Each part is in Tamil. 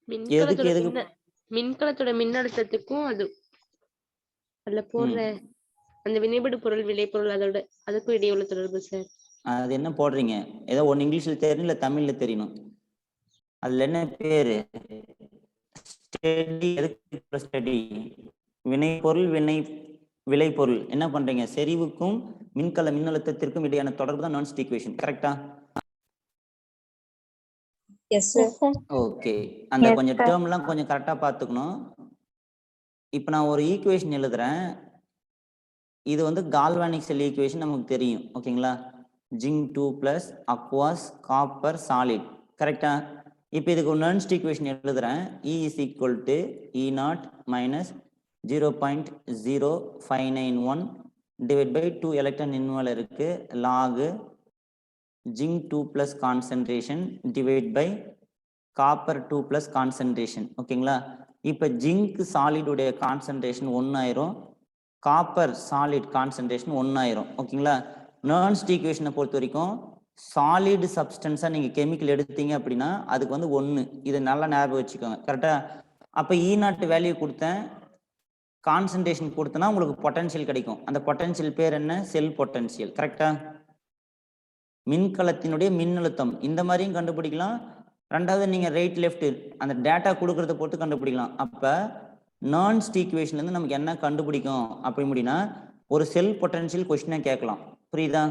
எதுக்கு மின்கலத்தோட எதுக்கு மின்கலத்தோட மின்னழுத்தத்துக்கும் அதுல போடுற அந்த வினைபடு பொருள் விளைபொருள் அதுக்கும் இடையே உள்ள தொடர்பு சார். அது என்ன போடுறீங்க? ஏதோ ஒன்னு இங்கிலீஷ்ல தெரியணும் இல்ல தமிழ்ல தெரியணும். அதுல என்ன பேரு? ஸ்டெடி. எதுக்கு ஸ்டெடி? வினைப்பொருள் விளைபொருள். என்ன பண்றீங்க? செறிவுக்கும் மின்கல மின்னழுத்தத்திற்கும் இடையான தொடர்பு தான் நான்ஸ்ட் ஈக்குவேஷன். கரெக்டா? Yes sir. ஓகே. அந்த கொஞ்சம் டேர்ம்லாம் கொஞ்சம் கரெக்டா பார்த்துக்கணும். இப்போ நான் ஒரு ஈக்குவேஷன் எழுதுறேன். இது வந்து கால்வானிக் செல் ஈக்குவேஷன் நமக்கு தெரியும். ஓகேங்களா? Zinc 2 plus aqueous copper solid. கரெக்டா? இப்போ இதுக்கு ஒரு நான்ஸ்ட் ஈக்குவேஷன் எழுதுறேன். E is equal to E0 minus 0.0591 divided by 2 electron involve இருக்கு log zinc 2 plus concentration divided by copper 2 plus concentration. ஓகேங்களா? இப்போ ஜிங்க் சாலிட் உடைய கான்சன்ட்ரேஷன் 1 ஆயிரும், காப்பர் சாலிட் கான்சன்ட்ரேஷன் 1 ஆயிரும். ஓகேங்களா? நான்ஸ்ட் ஈக்குவேஷனை பொறுத்த வரைக்கும் சாலிட் சப்ஸ்டன்ஸா நீங்க கெமிக்கல் எடுத்தீங்க அப்படின்னா அதுக்கு வந்து 1. இது நல்லா ஞாபகம் வச்சுக்கோங்க. கரெக்டா? அப்ப E0 வேல்யூ கொடுத்தேன், கான்சன்ட்ரேஷன் கொடுத்தனா உங்களுக்கு பொட்டன்ஷியல் கிடைக்கும். அந்த பொட்டன்ஷியல் பேர் என்ன? செல் பொட்டன்ஷியல். கரெக்டா? மின்கலத்தினுடைய மின்னழுத்தம் இந்த மாதிரியும் கண்டுபிடிக்கலாம். ரெண்டாவது நீங்க ரைட் லெஃப்ட் அந்த டேட்டா கொடுக்கறத பொறுத்து கண்டுபிடிக்கலாம். அப்ப நான்ஸ்ட் ஈக்குவேஷன்ல இருந்து நமக்கு என்ன கண்டுபிடிக்கும் அப்படி முடினா ஒரு செல் பொட்டன்ஷியல் கொஸ்டினை கேட்கலாம். புரியுதா?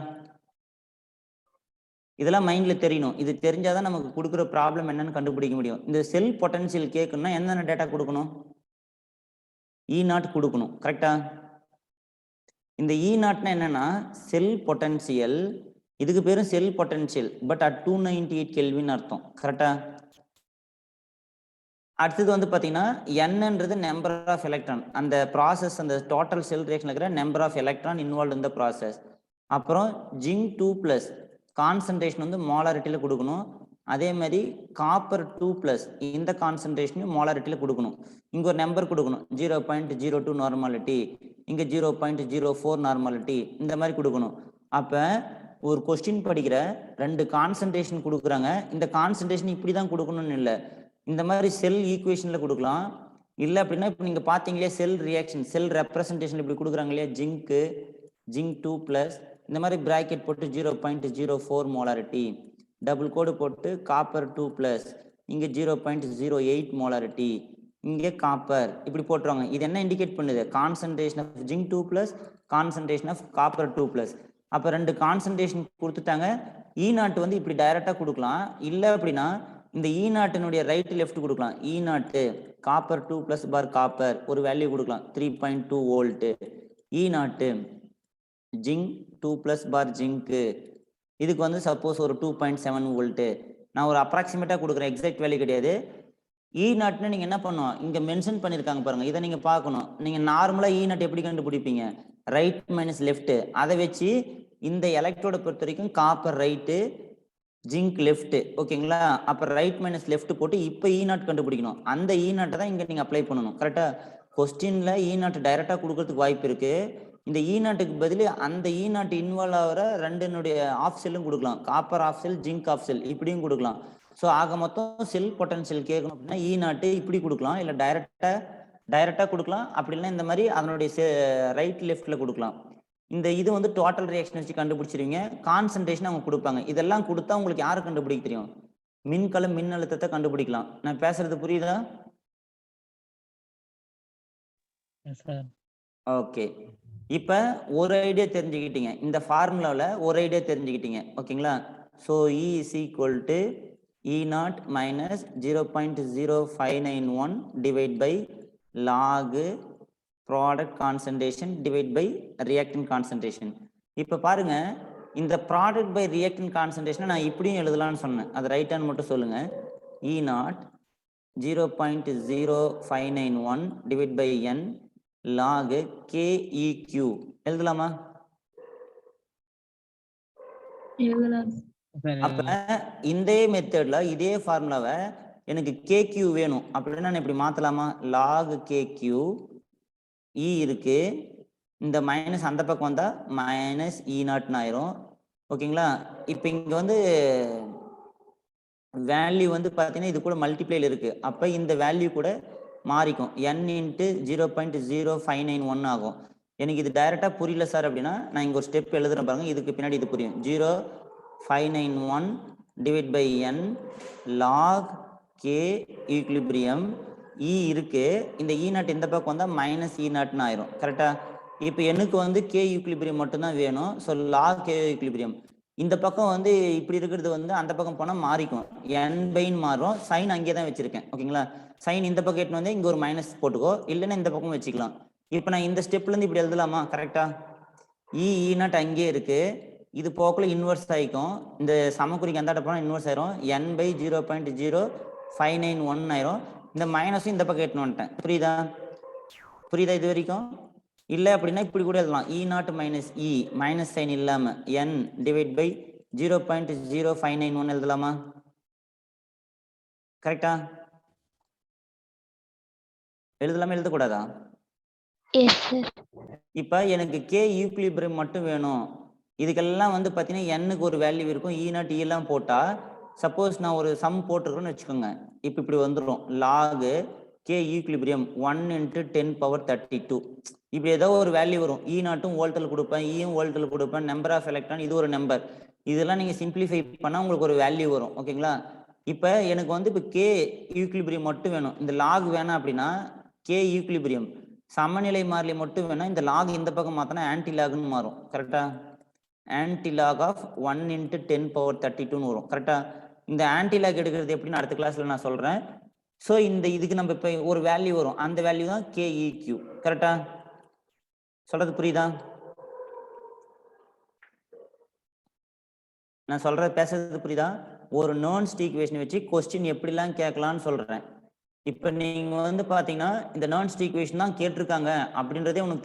இதெல்லாம் மைண்ட்ல தெரியணும். இது தெரிஞ்சாதான் நமக்கு கொடுக்குற ப்ராப்ளம் என்னன்னு கண்டுபிடிக்க முடியும். இந்த செல் பொட்டன்ஷியல் கேட்கணும்னா என்னென்ன டேட்டா கொடுக்கணும்? E0 கொடுக்கணும். கரெக்டா? இந்த E0னா என்னன்னா செல் பொட்டன்ஷியல். இதுக்கு பேரும் cell potential, but at 298 kelvin அர்த்தம். கரெக்டா? அடுத்தது வந்து பாத்தீங்கன்னா என்னன்றது நம்பர் ஆஃப் எலக்ட்ரான், அந்த ப்ராசஸ் அந்த டோட்டல் செல் ரியாக்ஷன்ல இருக்கிற number of electron involve in the process. அப்புறம் ஜிங்க் 2 பிளஸ் கான்சன்ட்ரேஷன் வந்து மோலாரிட்டியில கொடுக்கணும். அதே மாதிரி காப்பர் 2 பிளஸ் இந்த கான்சன்ட்ரேஷனையும் மோலாரிட்டியில கொடுக்கணும். இங்க ஒரு நம்பர் கொடுக்கணும், 0.02 நார்மாலிட்டி, இங்க 0.04 நார்மாலிட்டி, இந்த மாதிரி கொடுக்கணும். அப்ப ஒரு கொஸ்டின் படிக்கிற 2 கான்சன்ட்ரேஷன் கொடுக்குறாங்க, இந்த கான்சன்ட்ரேஷன் இப்படி தான் கொடுக்கணும்னு இல்லை, இந்த மாதிரி செல் ஈக்குவேஷன்ல கொடுக்கலாம். இல்லை அப்படின்னா இப்போ நீங்க பாத்தீங்களே செல் ரியாக்ஷன் செல் ரெப்ரசன்டேஷன் இப்படி கொடுக்குறாங்க இல்லையா, ஜிங்க் 2 பிளஸ் இந்த மாதிரி பிராக்கெட் போட்டு 0.04 மோலாரிட்டி, டபுள் கோடு போட்டு காப்பர் 2 பிளஸ் இங்க 0.08 மோலாரிட்டி, இங்கே காப்பர் இப்படி போட்டுருவாங்க. இது என்ன இண்டிகேட் பண்ணுது? Concentration of zinc 2 plus concentration of copper 2 plus. அப்போ 2 கான்சன்ட்ரேஷன் கொடுத்துட்டாங்க. E0 வந்து இப்படி டைரக்டா கொடுக்கலாம். இல்லை அப்படின்னா இந்த E0 ரைட் லெஃப்ட் கொடுக்கலாம். E0 காப்பர் 2 பிளஸ் பார் காப்பர் ஒரு வேல்யூ கொடுக்கலாம் 3.2 வோல்ட். E0 ஜிங்க் 2 பிளஸ் பார் ஜிங்க் இதுக்கு வந்து சப்போஸ் ஒரு 2.7 வோல்ட். நான் ஒரு அப்ராக்சிமேட்டா கொடுக்குறேன், எக்ஸாக்ட் வேல்யூ கிடையாது. E0 நீங்க என்ன பண்ணும், இங்க மென்ஷன் பண்ணிருக்காங்க பாருங்க, இதை நீங்க பார்க்கணும். நீங்க நார்மலா E0 எப்படி கண்டுபிடிப்பீங்க? Right minus left. அதை வச்சு இந்த எலக்ட்ரோட பொறுத்த வரைக்கும் காப்பர் ரைட்டு, ஜிங்க் லெஃப்ட். ஓகேங்களா? அப்ப ரைட் மைனஸ் லெஃப்ட் போட்டு இப்ப E0 கண்டுபிடிக்கணும். அந்த E0 தான் இங்க நீங்க அப்ளை பண்ணணும். கரெக்டா? கொஸ்டின்ல E0 டைரக்டா கொடுக்கறதுக்கு வாய்ப்பு இருக்கு. இந்த E0க்கு பதில் அந்த E0 இன்வால்வ் ஆகிற ரெண்டுனுடைய ஆஃப் செல்லும் கொடுக்கலாம். Copper of cell, zinc of cell இப்படியும் கொடுக்கலாம். ஸோ ஆக மொத்தம் செல் பொட்டன்ஷியல் கேட்கணும் அப்படின்னா E0 இப்படி கொடுக்கலாம், இல்லை டைரக்டா கொடுக்கலாம். அப்படி இல்லைன்னா இந்த மாதிரி அதனுடைய ரைட் லெஃப்ட்ல கொடுக்கலாம். இந்த இது வந்து டோட்டல் ரியாக்ஷன் வச்சு கண்டுபிடிச்சிருவீங்க. கான்சன்ட்ரேஷன் அவங்க கொடுப்பாங்க. இதெல்லாம் கொடுத்தா உங்களுக்கு யாரு கண்டுபிடிக்க தெரியும்? மின்கல மின்னழுத்தத்தை கண்டுபிடிக்கலாம். நான் பேசுறது புரியுதா? ஓகே. இப்ப ஒரு ஐடியா தெரிஞ்சுக்கிட்டீங்க, இந்த ஃபார்முலாவில் ஒரு ஐடியா தெரிஞ்சுக்கிட்டீங்க. ஓகேங்களா? So E is equal to E0 minus 0.0591 divided by log product concentration divide by reactant concentration. இப்போ பாருங்க, இந்த ப்ராடக்ட் பை ரியாக்டன் கான்சன்ட்ரேஷனை நான் இப்படியும் எழுதலாம்னு சொன்னேன். அது ரைட் ஹேண்ட் மட்டும் சொல்லுங்க. E0 0.0591 divide by n log KEQ எழுதலாமா? அப்ப இந்த மெத்தட்ல இதே ஃபார்முலாவை எனக்கு KQ வேணும் அப்படின்னா நான் இப்படி மாத்தலாமா? log KQ E இருக்கு, இந்த மைனஸ் அந்த பக்கம் வந்தா மைனஸ் E0 ஆயிரும். ஓகேங்களா? இப்ப இங்க வந்து வேல்யூ வந்து பார்த்தீங்கன்னா இது கூட மல்டிப்ளைல இருக்கு. அப்போ இந்த வேல்யூ கூட மாறிக்கும். n இன்ட்டு 0.0591 ஆகும். எனக்கு இது டைரெக்டாக புரியல சார் அப்படின்னா நான் இங்கே ஒரு ஸ்டெப் எழுதுறேன் பாருங்க, இதுக்கு பின்னாடி இது புரியும். 0.591 divide by n log k equilibrium E இருக்கு. இந்த இ நாட் இந்த பக்கம் வந்தால் மைனஸ் இ நாட்னு ஆயிரும். கரெக்டா? இப்போ எனக்கு வந்து கே ஈக்லிபிரியம் மட்டும்தான் வேணும். ஸோ லாக் கே ஈக்லிபிரியம் இந்த பக்கம் வந்து இப்படி இருக்கிறது வந்து அந்த பக்கம் போனால் மாறிக்கும். n பைன்னு மாறும். சைன் அங்கே தான் வச்சிருக்கேன். ஓகேங்களா? சைன் இந்த பக்கம் எட்டு வந்து இங்கே ஒரு மைனஸ் போட்டுக்கோ, இல்லைன்னா இந்த பக்கம் வச்சுக்கலாம். இப்போ நான் இந்த ஸ்டெப்லேருந்து இப்படி எழுதலாமா? கரெக்டா? இ நாட் அங்கேயே இருக்கு. இது போக்குள்ள இன்வெர்ஸ் ஆகிக்கும். இந்த சமக்குறிக்கு அந்த போனால் இன்வெர்ஸ் ஆயிரும். n பை 0.0591 ஆயிரும். இந்த மைனஸும் இந்த பக்கம் எட்டுன்னு வந்துட்டேன். புரியுதா? புரியுதா இது வரைக்கும்? இல்லை அப்படின்னா இப்படி கூட எழுதலாம். E naught minus E minus sign இல்லாமல் n டிவைட் பை 0.0591 எழுதலாமா? கரெக்டா? எழுதலாமா எழுதக்கூடாதா? இப்போ எனக்கு கே ஈக்லிபிரியம் மட்டும் வேணும். இதுக்கெல்லாம் வந்து பார்த்தீங்கன்னா என்னுக்கு ஒரு வேல்யூ இருக்கும். இ நாட் எல்லாம் போட்டால் சப்போஸ் நான் ஒரு சம் போட்டுருக்கேன்னு வச்சுக்கோங்க. இப்போ இப்படி வந்துடும். லாகு கே ஈக்லிபிரியம் 1 × 10⁻32 இப்படி ஏதோ ஒரு வேல்யூ வரும். இ நாட்டும் வோல்ட்டில் கொடுப்பேன், ஈயும் வோல்ட்டில் கொடுப்பேன், நம்பர் ஆஃப் எலக்ட்ரான் இது ஒரு நம்பர். இதெல்லாம் நீங்கள் சிம்பிளிஃபை பண்ணால் உங்களுக்கு ஒரு வேல்யூ வரும். ஓகேங்களா? இப்போ எனக்கு வந்து இப்போ கே ஈக்லிபிரியம் மட்டும் வேணும். இந்த லாக் வேணாம் அப்படின்னா கே ஈக்லிபிரியம் சமநிலை மாறிலி மட்டும் வேணும். இந்த லாக் இந்த பக்கம் மாற்றினா ஆன்டி லாக்னு மாறும். கரெக்டா? ஆன்டி லாக் ஆஃப் 1 × 10⁻32 வரும். கரெக்டா? இந்த ஆன்டி லாக் எடுக்கிறது எப்படின்னு அடுத்த கிளாஸ்ல நான் சொல்றேன். ஸோ இந்த இதுக்கு நம்ம இப்போ ஒரு வேல்யூ வரும். அந்த வேல்யூ தான் கேஇக்யூ. கரெக்டா? சொல்றது புரியுதா? நான் சொல்றது பேசுறது புரியுதா? ஒரு நான்ஸ்ட் ஈக்குவேஷன் வச்சு கொஸ்டின் எப்படிலாம் கேட்கலாம்னு சொல்றேன். இப்போ நீங்க வந்து பாத்தீங்கன்னா இந்த நான்ஸ்ட் ஈக்குவேஷன் தான் கேட்டிருக்காங்க அப்படின்றதே உனக்கு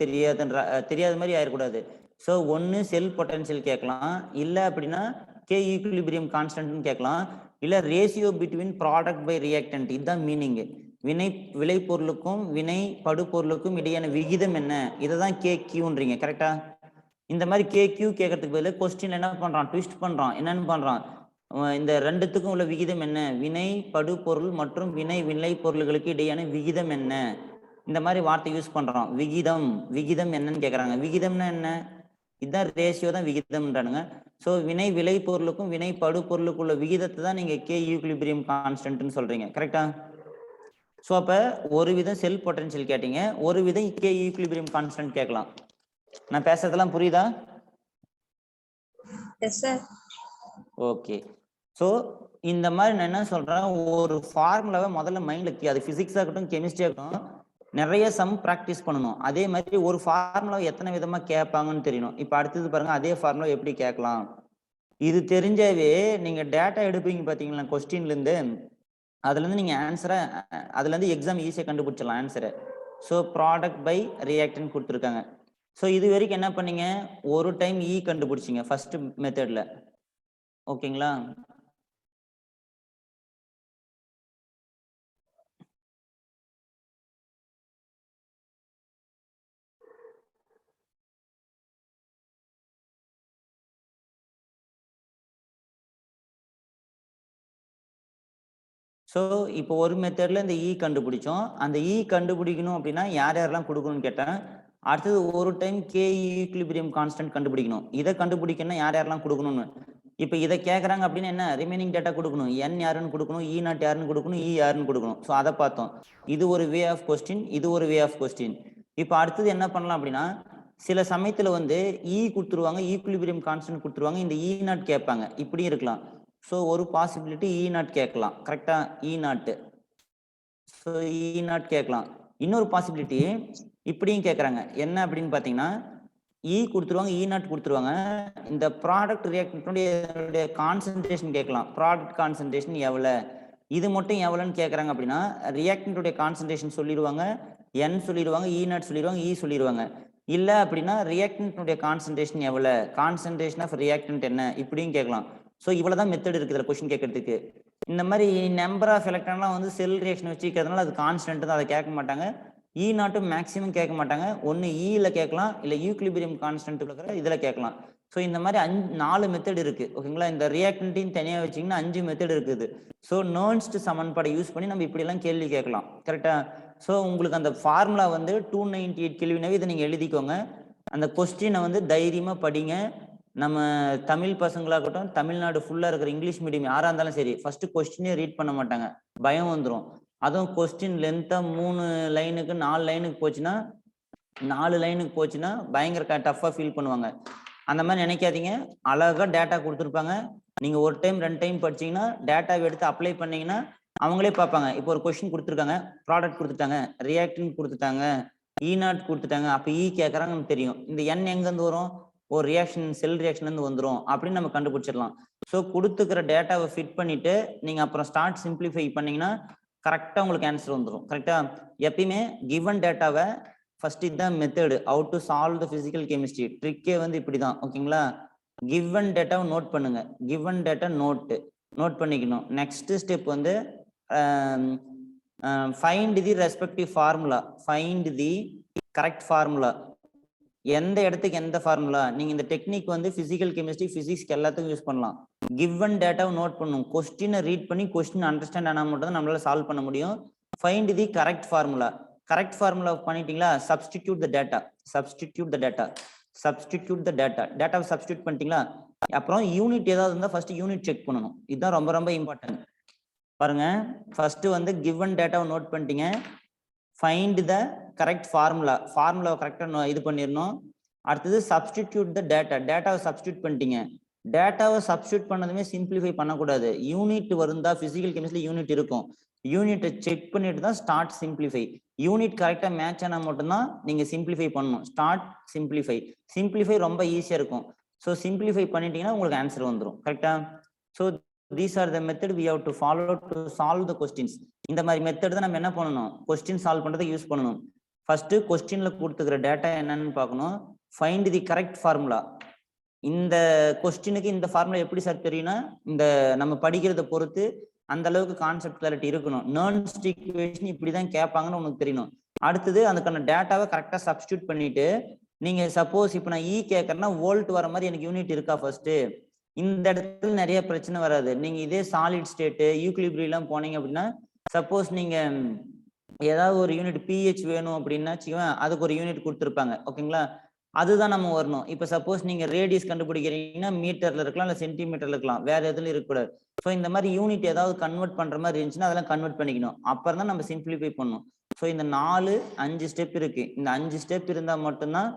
தெரியாத மாதிரி ஆயிடக்கூடாது. ஸோ ஒன்று செல் பொட்டன்ஷியல் கேட்கலாம், இல்லை அப்படின்னா கே ஈக்விலிபிரியம் கான்ஸ்டன்ட்னு கேட்கலாம், இல்லை ratio between product by reactant. இதுதான் மீனிங். விளைபொருளுக்கும் வினை படுபொருளுக்கும் இடையான விகிதம் என்ன, இதை தான் கே கியூன்றீங்க. கரெக்டா? இந்த மாதிரி கே கியூ கேட்கறதுக்கு பதில் கொஸ்டின் என்ன பண்றான், ட்விஸ்ட் பண்றான். என்னன்னு பண்றான், இந்த ரெண்டுத்துக்கும் உள்ள விகிதம் என்ன, வினை படுபொருள் மற்றும் வினை வினை பொருள்களுக்கு இடையான விகிதம் என்ன, இந்த மாதிரி வார்த்தை யூஸ் பண்றோம். விகிதம் விகிதம் என்னன்னு கேட்கறாங்க. விகிதம்னா என்ன? இதுதான் ரேஷியோ தான் விகிதம்ன்றானுங்க. ஸோ வினை விளை பொருளுக்கும் வினை படுபொருளுக்கு உள்ள விகிதத்தை தான் நீங்க கே ஈக்விலிபிரியம் கான்ஸ்டன்ட்னு சொல்றீங்க. கரெக்டா? ஸோ அப்ப ஒரு விதம் செல் பொட்டன்ஷியல் கேட்டீங்க, ஒரு விதம் கே ஈக்விலிபிரியம் கான்ஸ்டன்ட் கேட்கலாம். நான் பேசுறதெல்லாம் புரியுதா? Yes sir. ஓகே. ஸோ இந்த மாதிரி நான் என்ன சொல்றேன், ஒரு ஃபார்முலாவை முதல்ல மைண்ட்ல, அது பிசிக்ஸா இருக்கட்டும் கெமிஸ்ட்ரியா இருக்கட்டும், நிறைய சம் ப்ராக்டிஸ் பண்ணணும். அதே மாதிரி ஒரு ஃபார்முலாவை எத்தனை விதமா கேட்பாங்கன்னு தெரியணும். இப்போ அடுத்தது பாருங்க, அதே ஃபார்முலா எப்படி கேட்கலாம் இது தெரிஞ்சாவே நீங்க டேட்டா எடுப்பீங்க பாத்தீங்களா கொஸ்டின்ல இருந்து, அதுல இருந்து நீங்க ஆன்சரை, அதுல இருந்து எக்ஸாம் ஈஸியா கண்டுபிடிச்சிடலாம் ஆன்சரை. ஸோ ப்ராடக்ட் பை ரியாக்டன் கொடுத்துருக்காங்க. ஸோ இது வரைக்கும் என்ன பண்ணீங்க, ஒரு டைம் இ கண்டுபிடிச்சிங்க ஃபர்ஸ்ட் மெத்தட்ல. ஓகேங்களா? ஸோ இப்போ ஒரு மெத்தட்ல இந்த இ கண்டுபிடிச்சோம். அந்த இ கண்டுபிடிக்கணும் அப்படின்னா யார் யாரெல்லாம் கொடுக்கணும்னு கேட்டேன். அடுத்தது ஒரு டைம் கே ஈக்விலிபிரியம் கான்ஸ்டன்ட் கண்டுபிடிக்கணும். இதை கண்டுபிடிக்கணும்னா யார் யாரெல்லாம் கொடுக்கணும்னு. இப்போ இதை கேட்குறாங்க அப்படின்னு என்ன, ரிமைனிங் டேட்டா கொடுக்கணும். என் யாருன்னு கொடுக்கணும், இ நாட் யாருன்னு கொடுக்கணும், இ யாருன்னு கொடுக்கணும். ஸோ அதை பார்த்தோம். இது ஒரு வே ஆஃப் கொஸ்டின், இது ஒரு வே ஆஃப் கொஸ்டின். இப்போ அடுத்தது என்ன பண்ணலாம் அப்படின்னா, சில சமயத்தில் வந்து இ கொடுத்துருவாங்க, ஈக்விலிபிரியம் கான்ஸ்டன்ட் கொடுத்துருவாங்க, இந்த இ நாட் கேட்பாங்க. இப்படியும் இருக்கலாம். ஸோ ஒரு பாசிபிலிட்டி இ நாட் கேட்கலாம். கரெக்டா? இ நாட். ஸோ இ நாட் கேட்கலாம். இன்னொரு பாசிபிலிட்டி இப்படியும் கேட்குறாங்க. என்ன அப்படின்னு பார்த்தீங்கன்னா, இ கொடுத்துருவாங்க, இ நாட் கொடுத்துருவாங்க, இந்த ப்ராடக்ட் ரியாக்டன்ட்டுடைய கான்சன்ட்ரேஷன் கேட்கலாம். ப்ராடக்ட் கான்சன்ட்ரேஷன் எவ்வளோ, இது மட்டும் எவ்வளோன்னு கேட்குறாங்க அப்படின்னா ரியாக்டன்ட்டுடைய கான்சன்ட்ரேஷன் சொல்லிடுவாங்க, என் சொல்லிடுவாங்க, இ நாட் சொல்லிடுவாங்க, இ சொல்லிடுவாங்க. இல்லை அப்படின்னா ரியாக்டன்ட்டுடைய கான்சன்ட்ரேஷன் எவ்வளோ, கான்சன்ட்ரேஷன் ஆஃப் ரியாக்டன்ட் என்ன, இப்படியும் கேட்கலாம். ஸோ இவ்வளோதான் மெத்தட் இருக்குது கொஸ்டின் கேட்கறதுக்கு. இந்த மாதிரி நம்பர் ஆஃப் எலக்ட்ரான்லாம் வந்து செல் ரியாக்ஷன் வச்சுக்கிறதுனால அது கான்ஸ்டன்ட் தான், அதை கேட்க மாட்டாங்க. இ நாட்டும் மேக்ஸிமம் கேட்க மாட்டாங்க. ஒன்று இல கேட்கலாம், இல்லை ஈக்விலிபிரியம் கான்ஸ்டன்ட் இருக்கிற இதில் கேட்கலாம். ஸோ இந்த மாதிரி 4 மெத்தட் இருக்கு ஓகேங்களா. இந்த ரியாக்டன்ட்டையும் தனியாக வச்சிங்கன்னா 5 மெத்தட் இருக்குது. ஸோ நர்ன்ஸ்ட் சமன்பாடை யூஸ் பண்ணி நம்ம இப்படியெல்லாம் கேள்வி கேட்கலாம் கரெக்டா. ஸோ உங்களுக்கு அந்த ஃபார்முலா வந்து 298 கெல்வினாவே இதை நீங்கள் எழுதிக்கோங்க. அந்த கொஸ்டினை வந்து தைரியமாக படிங்க. நம்ம தமிழ் பசங்களாகட்டும், தமிழ்நாடு ஃபுல்லாக இருக்கிற இங்கிலீஷ் மீடியம் யாராக இருந்தாலும் சரி, ஃபர்ஸ்ட் கொஸ்டினே ரீட் பண்ண மாட்டாங்க, பயம் வந்துடும். அதுவும் கொஸ்டின் லென்த்தாக 3 லைனுக்கு 4 லைனுக்கு போச்சுன்னா 4 லைனுக்கு போச்சுன்னா பயங்கர டஃப்பாக ஃபீல் பண்ணுவாங்க. அந்த மாதிரி நினைக்காதீங்க. அழகாக டேட்டா கொடுத்துருப்பாங்க. நீங்கள் ஒரு டைம் 2 டைம் படிச்சீங்கன்னா டேட்டாவை எடுத்து அப்ளை பண்ணீங்கன்னா அவங்களே பார்ப்பாங்க. இப்போ ஒரு கொஸ்டின் கொடுத்துருக்காங்க, ப்ராடக்ட் கொடுத்துட்டாங்க, ரியாக்டிங் கொடுத்துட்டாங்க, E0 கொடுத்துட்டாங்க, அப்போ E கேட்குறாங்க நமக்கு தெரியும். இந்த N எங்கேருந்து வரும்? ஒரு ரியாக்ஷன் செல் ரியாக்ஷன்லேருந்து வந்துடும் அப்படின்னு நம்ம கண்டுபிடிச்சிடலாம். ஸோ கொடுத்துக்கிற டேட்டாவை ஃபிட் பண்ணிட்டு நீங்கள் அப்புறம் ஸ்டார்ட் சிம்பிளிஃபை பண்ணீங்கன்னா கரெக்டாக உங்களுக்கு ஆன்சர் வந்துடும் கரெக்டாக. எப்பயுமே கிவன் டேட்டாவை ஃபர்ஸ்ட் இதுதான் method how to solve the physical chemistry. ட்ரிக்கே வந்து இப்படி தான் ஓகேங்களா. கிவன் டேட்டாவை நோட் பண்ணுங்க. கிவன் டேட்டா நோட் பண்ணிக்கணும். நெக்ஸ்ட் ஸ்டெப் வந்து find the respective formula. Find the correct formula. எந்த இடத்துக்கு எந்த ஃபார்முலா. நீங்க இந்த டெக்னிக் வந்து பிசிக்கல் கெமிஸ்ட்ரி பிசிக்ஸ்க்கு எல்லாத்துக்கும் யூஸ் பண்ணலாம். கிவன் டேட்டாவை நோட் பண்ணணும். கொஸ்டினை ரீட் பண்ணி கொஸ்டின் அண்டர்ஸ்டாண்ட் ஆனால் மட்டும் தான் நம்மளால சால்வ் பண்ண முடியும். Find the correct formula. Correct formula பண்ணிட்டீங்களா, சப்ஸ்டிடியூட் த டேட்டா. டேட்டாவை சப்ஸ்டிடியூட் பண்ணிட்டீங்களா, அப்புறம் யூனிட் ஏதாவது இருந்தால் ஃபர்ஸ்ட் யூனிட் செக் பண்ணணும். இதுதான் ரொம்ப ரொம்ப இம்பார்ட்டன்ட். பாருங்க, ஃபர்ஸ்ட் வந்து கிவன் டேட்டாவை நோட் பண்ணிட்டீங்க. ஃபைண்ட் த கரெக்ட் ஃபார்முலாவை கரெக்டாக இது பண்ணிடணும். அடுத்தது சப்ஸ்டிடியூட் த டேட்டாவை சப்ஸ்டிடியூட் பண்ணிட்டீங்க. டேட்டாவை சப்ஸ்டிடியூட் பண்ணதுமே சிம்பிளிஃபை பண்ணக்கூடாது. யூனிட் வருந்தா பிசிக்கல் கெமிஸ்ட்ரி யூனிட் இருக்கும். யூனிட்டை செக் பண்ணிட்டு தான் ஸ்டார்ட் சிம்பிளிஃபை. யூனிட் கரெக்டாக மேட்ச் ஆனால் மட்டும்தான் நீங்கள் சிம்பிளிஃபை பண்ணணும். ஸ்டார்ட் சிம்பிளிஃபை ரொம்ப ஈஸியாக இருக்கும். ஸோ சிம்பிளிஃபை பண்ணிட்டீங்கன்னா உங்களுக்கு ஆன்சர் வந்துடும் கரெக்டா. So these are the method we have to follow to solve the questions. இந்த மாதிரி மெத்தட் தான் நம்ம என்ன பண்ணணும், கொஸ்டின் சால்வ் பண்ணுறதுக்கு யூஸ் பண்ணணும். ஃபர்ஸ்ட் கொஸ்டின்ல கொடுத்துக்கிற டேட்டா என்னன்னு பார்க்கணும். Find the correct formula. இந்த கொஸ்டினுக்கு இந்த ஃபார்முலா எப்படி சார் தெரியும்னா, இந்த நம்ம படிக்கிறத பொறுத்து அந்த அளவுக்கு கான்செப்ட் கிளாரிட்டி இருக்கணும். நர்ன்ஸ்ட் ஈக்குவேஷன் இப்படிதான் கேட்பாங்கன்னு உனக்கு தெரியணும். அடுத்தது அதுக்கான டேட்டாவை கரெக்டாக சப்ஸ்டியூட் பண்ணிட்டு நீங்க சப்போஸ் இப்போ நான் கேட்கறேன்னா வோல்ட் வர மாதிரி எனக்கு யூனிட் இருக்கா ஃபர்ஸ்ட். இந்த இடத்துல நிறைய பிரச்சனை வராது. நீங்க இதே சாலிட் ஸ்டேட்டு ஈக்குலிபிரியம்லாம் போனீங்க அப்படின்னா, சப்போஸ் நீங்க ஏதாவது ஒரு யூனிட் pH வேணும் அப்படின்னா வச்சுக்கோங்க, அதுக்கு ஒரு யூனிட் கொடுத்துருப்பாங்க ஓகேங்களா. அதுதான் நம்ம வரணும். இப்போ சப்போஸ் நீங்க ரேடியஸ் கண்டுபிடிக்கிறீங்கன்னா மீட்டர்ல இருக்கலாம், இல்லை சென்டிமீட்டர்ல இருக்கலாம், வேற எதுவும் இருக்கக்கூடாது. ஸோ இந்த மாதிரி யூனிட் ஏதாவது கன்வெர்ட் பண்ற மாதிரி இருந்துச்சுன்னா அதெல்லாம் கன்வெர்ட் பண்ணிக்கணும். அப்புறம் தான் நம்ம சிம்பிளிஃபை பண்ணணும். ஸோ இந்த 4-5 ஸ்டெப் இருக்கு. இந்த 5 ஸ்டெப் இருந்தால் மட்டும்தான்,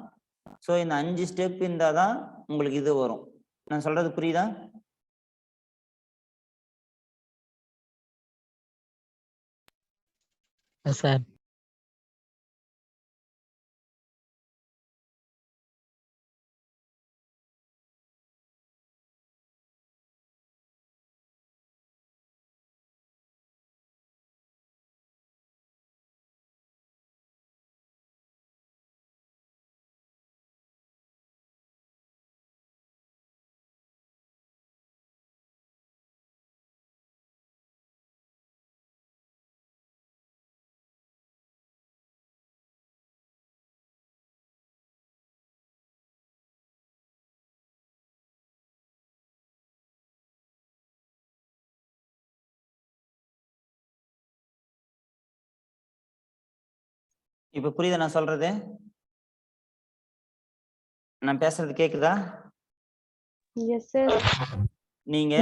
ஸோ இந்த 5 ஸ்டெப் இருந்தால் தான் உங்களுக்கு இது வரும். நான் சொல்றது புரியுதா? சார் இப்ப புரியுதா நான் சொல்றது? நான் பேசுறது கேக்குதா? Yes sir. நீங்க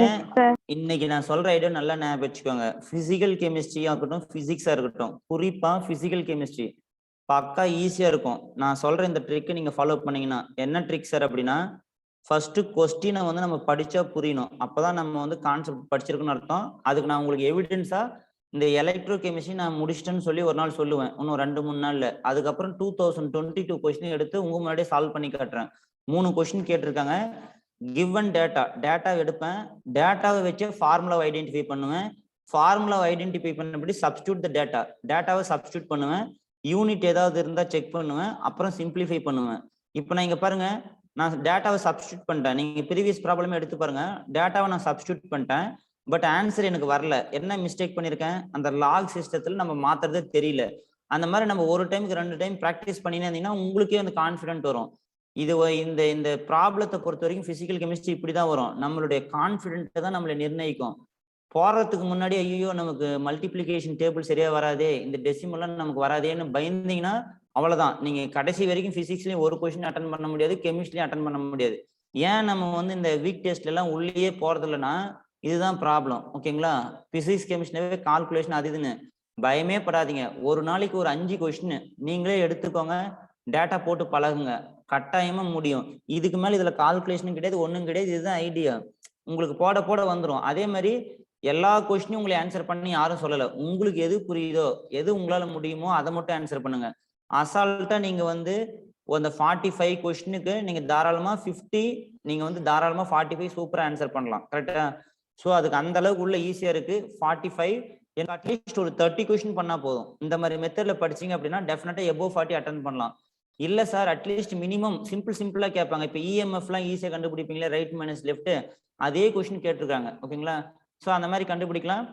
இன்னைக்கு நான் சொல்ற ஐடியா நல்லா ஞாபகம் வச்சுக்கோங்க. பிசிக்கல் கெமிஸ்ட்ரியா இருக்கட்டும், பிசிக்ஸா இருக்கட்டும், குறிப்பா பிசிக்கல் கெமிஸ்ட்ரி பக்கா ஈஸியா இருக்கும். நான் சொல்ற இந்த ட்ரிக் நீங்க ஃபாலோ பண்ணீங்கன்னா. என்ன ட்ரிக் சார் அப்படின்னா, ஃபர்ஸ்ட் கொஸ்டினை வந்து நம்ம படிச்சா புரியணும். அப்பதான் நம்ம வந்து கான்செப்ட் படிச்சிருக்கோம்னு அர்த்தம். அதுக்கு நான் உங்களுக்கு எவிடன்ஸா இந்த எலக்ட்ரோ கெமிஸ்ட்ரி நான் முடிச்சிட்டேன்னு சொல்லி ஒரு நாள் சொல்லுவேன், இன்னும் 2-3 நாள்ல. அதுக்கப்புறம் 2022 கொஸ்டின் எடுத்து உங்க முன்னாடியே சால்வ் பண்ணி காட்டுறேன். 3 கொஸ்டின் கேட்டிருக்காங்க. கிவன் டேட்டா எடுப்பேன். டேட்டாவை வச்சு ஃபார்முலாவை ஐடென்டிஃபை பண்ணுவேன். ஃபார்முலாவை ஐடென்டிஃபை பண்ணபடி சப்ஸ்டியூட் த டேட்டாவை சப்ஸ்டியூட் பண்ணுவேன். யூனிட் ஏதாவது இருந்தா செக் பண்ணுவேன். அப்புறம் சிம்பிளிஃபை பண்ணுவேன். இப்போ நான் இங்க பாருங்க, நான் டேட்டாவை சப்ஸ்டியூட் பண்ணிட்டேன். நீங்க ப்ரீவியஸ் ப்ராப்ளமே எடுத்து பாருங்க. டேட்டாவை நான் சப்ஸ்டியூட் பண்ணிட்டேன், பட் ஆன்சர் எனக்கு வரல. என்ன மிஸ்டேக் பண்ணியிருக்கேன், அந்த லாக் சிஸ்டத்துல நம்ம மாத்துறதே தெரியல. அந்த மாதிரி நம்ம ஒரு டைமுக்கு 2 டைம் ப்ராக்டிஸ் பண்ணினே இருந்தீங்கன்னா உங்களுக்கே வந்து கான்ஃபிடென்ட் வரும். இது இந்த இந்த ப்ராப்ளத்தை பொறுத்த வரைக்கும் பிசிக்கல் கெமிஸ்ட்ரி இப்படிதான் வரும். நம்மளுடைய கான்ஃபிடென்ட் தான் நம்மளை நிர்ணயிக்கும். போறதுக்கு முன்னாடி ஐயோ நமக்கு மல்டிப்ளிகேஷன் டேபிள் சரியா வராதே, இந்த டெசிமல்லாம் நமக்கு வராதேன்னு பயந்தீங்கன்னா அவ்வளவுதான். நீங்க கடைசி வரைக்கும் பிசிக்ஸ்லயும் ஒரு கொஸ்டின் அட்டன் பண்ண முடியாது, கெமிஸ்ட்ரியும் அட்டன் பண்ண முடியாது. ஏன் நம்ம வந்து இந்த வீக் டெஸ்ட்ல எல்லாம் உள்ளேயே போறது இல்லைன்னா இதுதான் ப்ராப்ளம். ஓகேங்களா? பிசிக்ஸ் கெமிஸ்ட்ரியாவே கால்குலேஷன் அது இதுன்னு பயமே படாதீங்க. ஒரு நாளைக்கு ஒரு 5 கொஸ்டின் நீங்களே எடுத்துக்கோங்க, டேட்டா போட்டு பழகுங்க, கட்டாயமா முடியும். இதுக்கு மேல இதுல கால்குலேஷனும் கிடையாது, ஒண்ணும் கிடையாது. இதுதான் ஐடியா. உங்களுக்கு போட போட வந்துடும். அதே மாதிரி எல்லா கொஸ்டினும் உங்களை ஆன்சர் பண்ணி யாரும் சொல்லல. உங்களுக்கு எது புரியுதோ, எது உங்களால முடியுமோ அதை மட்டும் ஆன்சர் பண்ணுங்க. அசால்ட்டா நீங்க வந்து அந்த 45 கொஸ்டினுக்கு நீங்க தாராளமா 50, நீங்க வந்து தாராளமா 45 சூப்பரா ஆன்சர் பண்ணலாம். கரெக்டா? ஸோ அதுக்கு அந்த அளவுக்கு உள்ள ஈஸியா இருக்கு. 45 எனக்கு அட்லீஸ்ட் ஒரு 30 கொஸ்டின் பண்ணா போதும். இந்த மாதிரி மெத்தட்ல படிச்சீங்க அப்படின்னா டெஃபினட்டா எபோவ் 40 அட்டன் பண்ணலாம். இல்ல சார் அட்லீஸ்ட் மினிமம் சிம்பிளா கேட்பாங்க. இப்ப இஎம்எஃப் எல்லாம் ஈஸியா கண்டுபிடிப்பீங்களா, ரைட் மைனஸ் லெஃப்ட், அதே கொஸ்டின் கேட்டிருக்காங்க. ஓகேங்களா? ஸோ அந்த மாதிரி கண்டுபிடிக்கலாம்.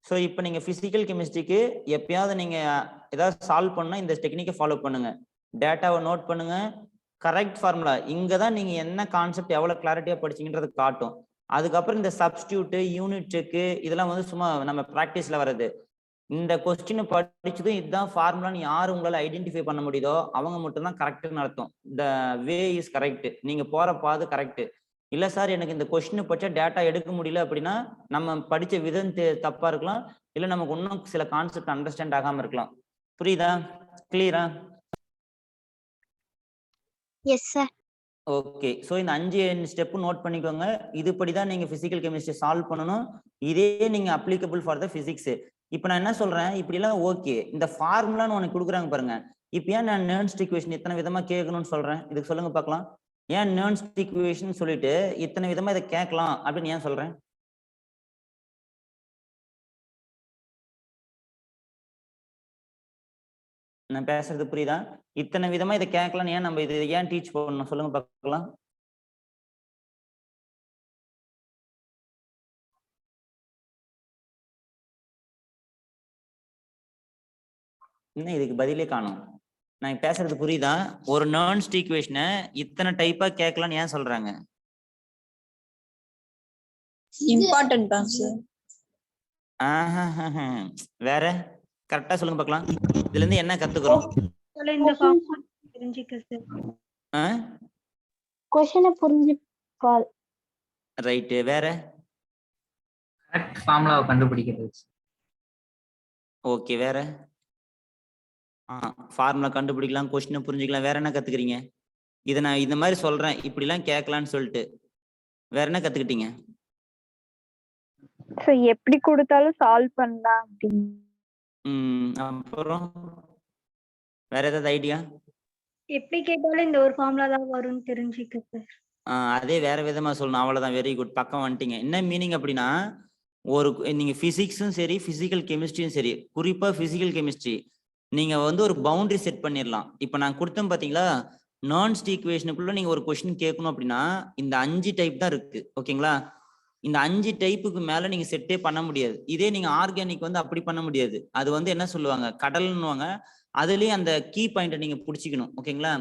ஸோ இப்போ நீங்க பிசிக்கல் கெமிஸ்ட்ரிக்கு எப்பயாவது நீங்க ஏதாவது சால்வ் பண்ணா இந்த டெக்னிக்கை ஃபாலோ பண்ணுங்க. டேட்டாவை நோட் பண்ணுங்க, கரெக்ட் ஃபார்முலா. இங்க தான் நீங்க என்ன கான்செப்ட் எவ்வளவு கிளாரிட்டியா படிச்சீங்கன்றது காட்டும். அதுக்கப்புறம் இந்த சப்ஸ்டியூட், யூனிட் செக் இதெல்லாம் வந்து சும்மா நம்ம பிராக்டிஸ்ல வர்றது. இந்த கொஸ்டின் படிச்சதும் இதுதான் ஃபார்முலான்னு யாரு உங்களால ஐடென்டிஃபை பண்ண முடியுதோ அவங்க மட்டும்தான் கரெக்ட்னு அர்த்தம். த வே இஸ் கரெக்ட், நீங்க போற பாது கரெக்ட். இல்ல சார் எனக்கு இந்த கொஸ்டின் படிச்சா டேட்டா எடுக்க முடியல அப்படின்னா நம்ம படிச்ச விதம் தப்பா இருக்கலாம், இல்ல நமக்கு இன்னும் சில கான்செப்ட் அண்டர்ஸ்டாண்ட் ஆகாம இருக்கலாம். புரியுதா? கிளியரா? Yes sir. ஓகே. ஸோ இந்த 5 ஸ்டெப் நோட் பண்ணிக்கோங்க. இதுபடிதான் நீங்க பிசிக்கல் கெமிஸ்ட்ரி சால்வ் பண்ணணும். இதே நீங்க அப்ளிகபிள் ஃபார் த பிசிக்ஸ். இப்போ நான் என்ன சொல்றேன், இப்படி எல்லாம் ஓகே, இந்த ஃபார்முலான்னு உனக்கு கொடுக்குறாங்க பாருங்க. இப்போ ஏன் நான் நெர்ன்ஸ்ட் ஈக்குவேஷன் இத்தனை விதமா கேட்கணும்னு சொல்றேன்? இதுக்கு சொல்லுங்க பார்க்கலாம். ஏன் நெர்ன்ஸ்ட் ஈக்குவேஷன் சொல்லிட்டு இத்தனை விதமா இதை கேட்கலாம் அப்படின்னு ஏன் சொல்றேன்? நான் பேசுறது புரியுதா? இத்தனை விதமா இதை கேட்கலாம் ஏன் நம்ம இது ஏன் டீச் பண்ணணும் சொல்லுங்க பார்க்கலாம். இன்னும் இதுக்கு பதிலே காணும். நான் பேசுறது புரியுதா? ஒரு நெர்ன்ஸ்ட் ஈக்குவேஷனை இத்தனை டைப்பா கேட்கலாம்னு ஏன் சொல்றாங்க? இம்பார்ட்டன்ட் தான் சார். வேற கரெக்டா சொல்லுங்க பார்க்கலாம். இதுல இருந்து என்ன கத்துக்கிறோம்? இந்த ஃபார்முலா தெரிஞ்சிக்க சார். क्वेश्चन புரிஞ்சுக்கால். ரைட். வேற கரெக்ட் ஃபார்முலாவை கண்டுபிடிக்கிறது. ஓகே. வேற ஃபார்முலா கண்டுபிடிக்கலாம், கொஸ்டினை புரிஞ்சுக்கலாம். வேற என்ன கத்துக்கிறீங்க? இதை நான் இந்த மாதிரி சொல்றேன் இப்படி எல்லாம் கேட்கலான்னு சொல்லிட்டு வேற என்ன கத்துக்கிட்டீங்க? சோ எப்படி கொடுத்தாலும் சால்வ் பண்ணலாம் அப்படி. அப்புறம் வேற ஏதாவது ஐடியா? எப்படி கேட்டாலும் இந்த ஒரு ஃபார்முலா தான் வரும்னு தெரிஞ்சுக்க சார். அதே வேற விதமா சொல்லணும். அவ்வளவுதான். Very good. பக்கம் வந்துட்டீங்க. என்ன மீனிங் அப்படின்னா, ஒரு நீங்க பிசிக்ஸும் சரி பிசிக்கல் கெமிஸ்ட்ரியும் சரி, குறிப்பா பிசிக்கல் கெமிஸ்ட்ரி நீங்க வந்து ஒரு பவுண்டரி செட் பண்ணிடலாம். இப்ப நான் கொடுத்தேன் பாத்தீங்களா, நெர்ன்ஸ்ட் ஈக்குவேஷனுக்குள்ள நீங்க ஒரு கொஸ்டின் கேட்கணும் அப்படின்னா இந்த 5 டைப் தான் இருக்கு. ஓகேங்களா? இந்த 5 டைப்புக்கு மேல நீங்க செட்டே பண்ண முடியாது. இதே நீங்க ஆர்கானிக் வந்து அப்படி பண்ண முடியாது. அது வந்து என்ன சொல்லுவாங்க, கடல்னுவாங்க. அதுலயும் அந்த கீ பாயிண்ட்டை நீங்க பிடிச்சிக்கணும். ஓகேங்களா?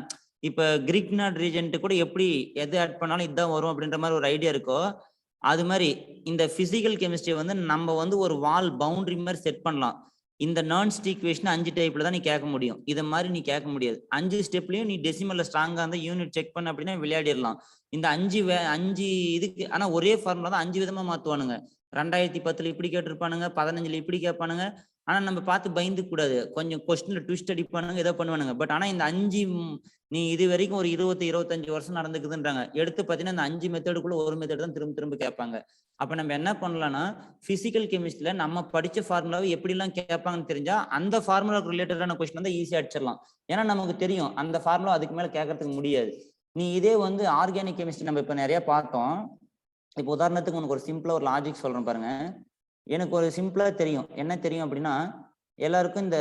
இப்ப கிரிக்னாட் ரீஜென்ட் கூட எப்படி எது ஆட் பண்ணாலும் இதுதான் வரும் அப்படின்ற மாதிரி ஒரு ஐடியா இருக்கோ, அது மாதிரி இந்த பிசிக்கல் கெமிஸ்ட்ரி வந்து நம்ம வந்து ஒரு வால் பவுண்டரி மாதிரி செட் பண்ணலாம். இந்த நெர்ன்ஸ்ட் ஈக்குவேஷன் 5 டைப்ல தான் நீ கேட்க முடியும். இதை மாதிரி நீ கேட்க முடியாது. 5 ஸ்டெப்லயும் நீ டெசிமல்ல ஸ்ட்ராங்கா இருந்தா யூனிட் செக் பண்ண அப்படின்னா விளையாடிடலாம். இந்த 5 இதுக்கு ஆனா ஒரே ஃபார்முலா தான் 5 விதமா மாத்துவானுங்க. 2010 இப்படி கேட்டிருப்பானுங்க, 15 இப்படி கேட்பானுங்க. ஆனா நம்ம பார்த்து பயந்து கூடாது. கொஞ்சம் கொஸ்டின்ல ட்விஸ்ட் அடிப்பானுங்க, ஏதோ பண்ணுவானுங்க. பட் ஆனா இந்த 5 நீ இது வரைக்கும் ஒரு 20-25 வருஷம் நடந்துக்குதுன்றாங்க. எடுத்து பார்த்தீங்கன்னா இந்த 5 மெத்தடுக்குள்ள ஒரு மெத்தட் தான் திரும்ப திரும்ப கேட்பாங்க. அப்ப நம்ம என்ன பண்ணலாம்னா, பிசிக்கல் கெமிஸ்ட்ரியில நம்ம படிச்ச ஃபார்முலாவை எப்படிலாம் கேட்பாங்கன்னு தெரிஞ்சா அந்த ஃபார்முலாக்கு ரிலேட்டடான கொஸ்டின் வந்து ஈஸியா அடிச்சிடலாம். ஏன்னா நமக்கு தெரியும் அந்த ஃபார்முலா அதுக்கு மேல கேட்கறதுக்கு முடியாது. நீ இதே வந்து ஆர்கானிக் கெமிஸ்ட்ரி நம்ம இப்ப நிறைய பார்த்தோம். இப்போ உதாரணத்துக்கு உனக்கு ஒரு சிம்பிளா ஒரு லாஜிக் சொல்றேன் பாருங்க. எனக்கு ஒரு சிம்பிளா தெரியும். என்ன தெரியும் அப்படின்னா, எல்லாருக்கும் இந்த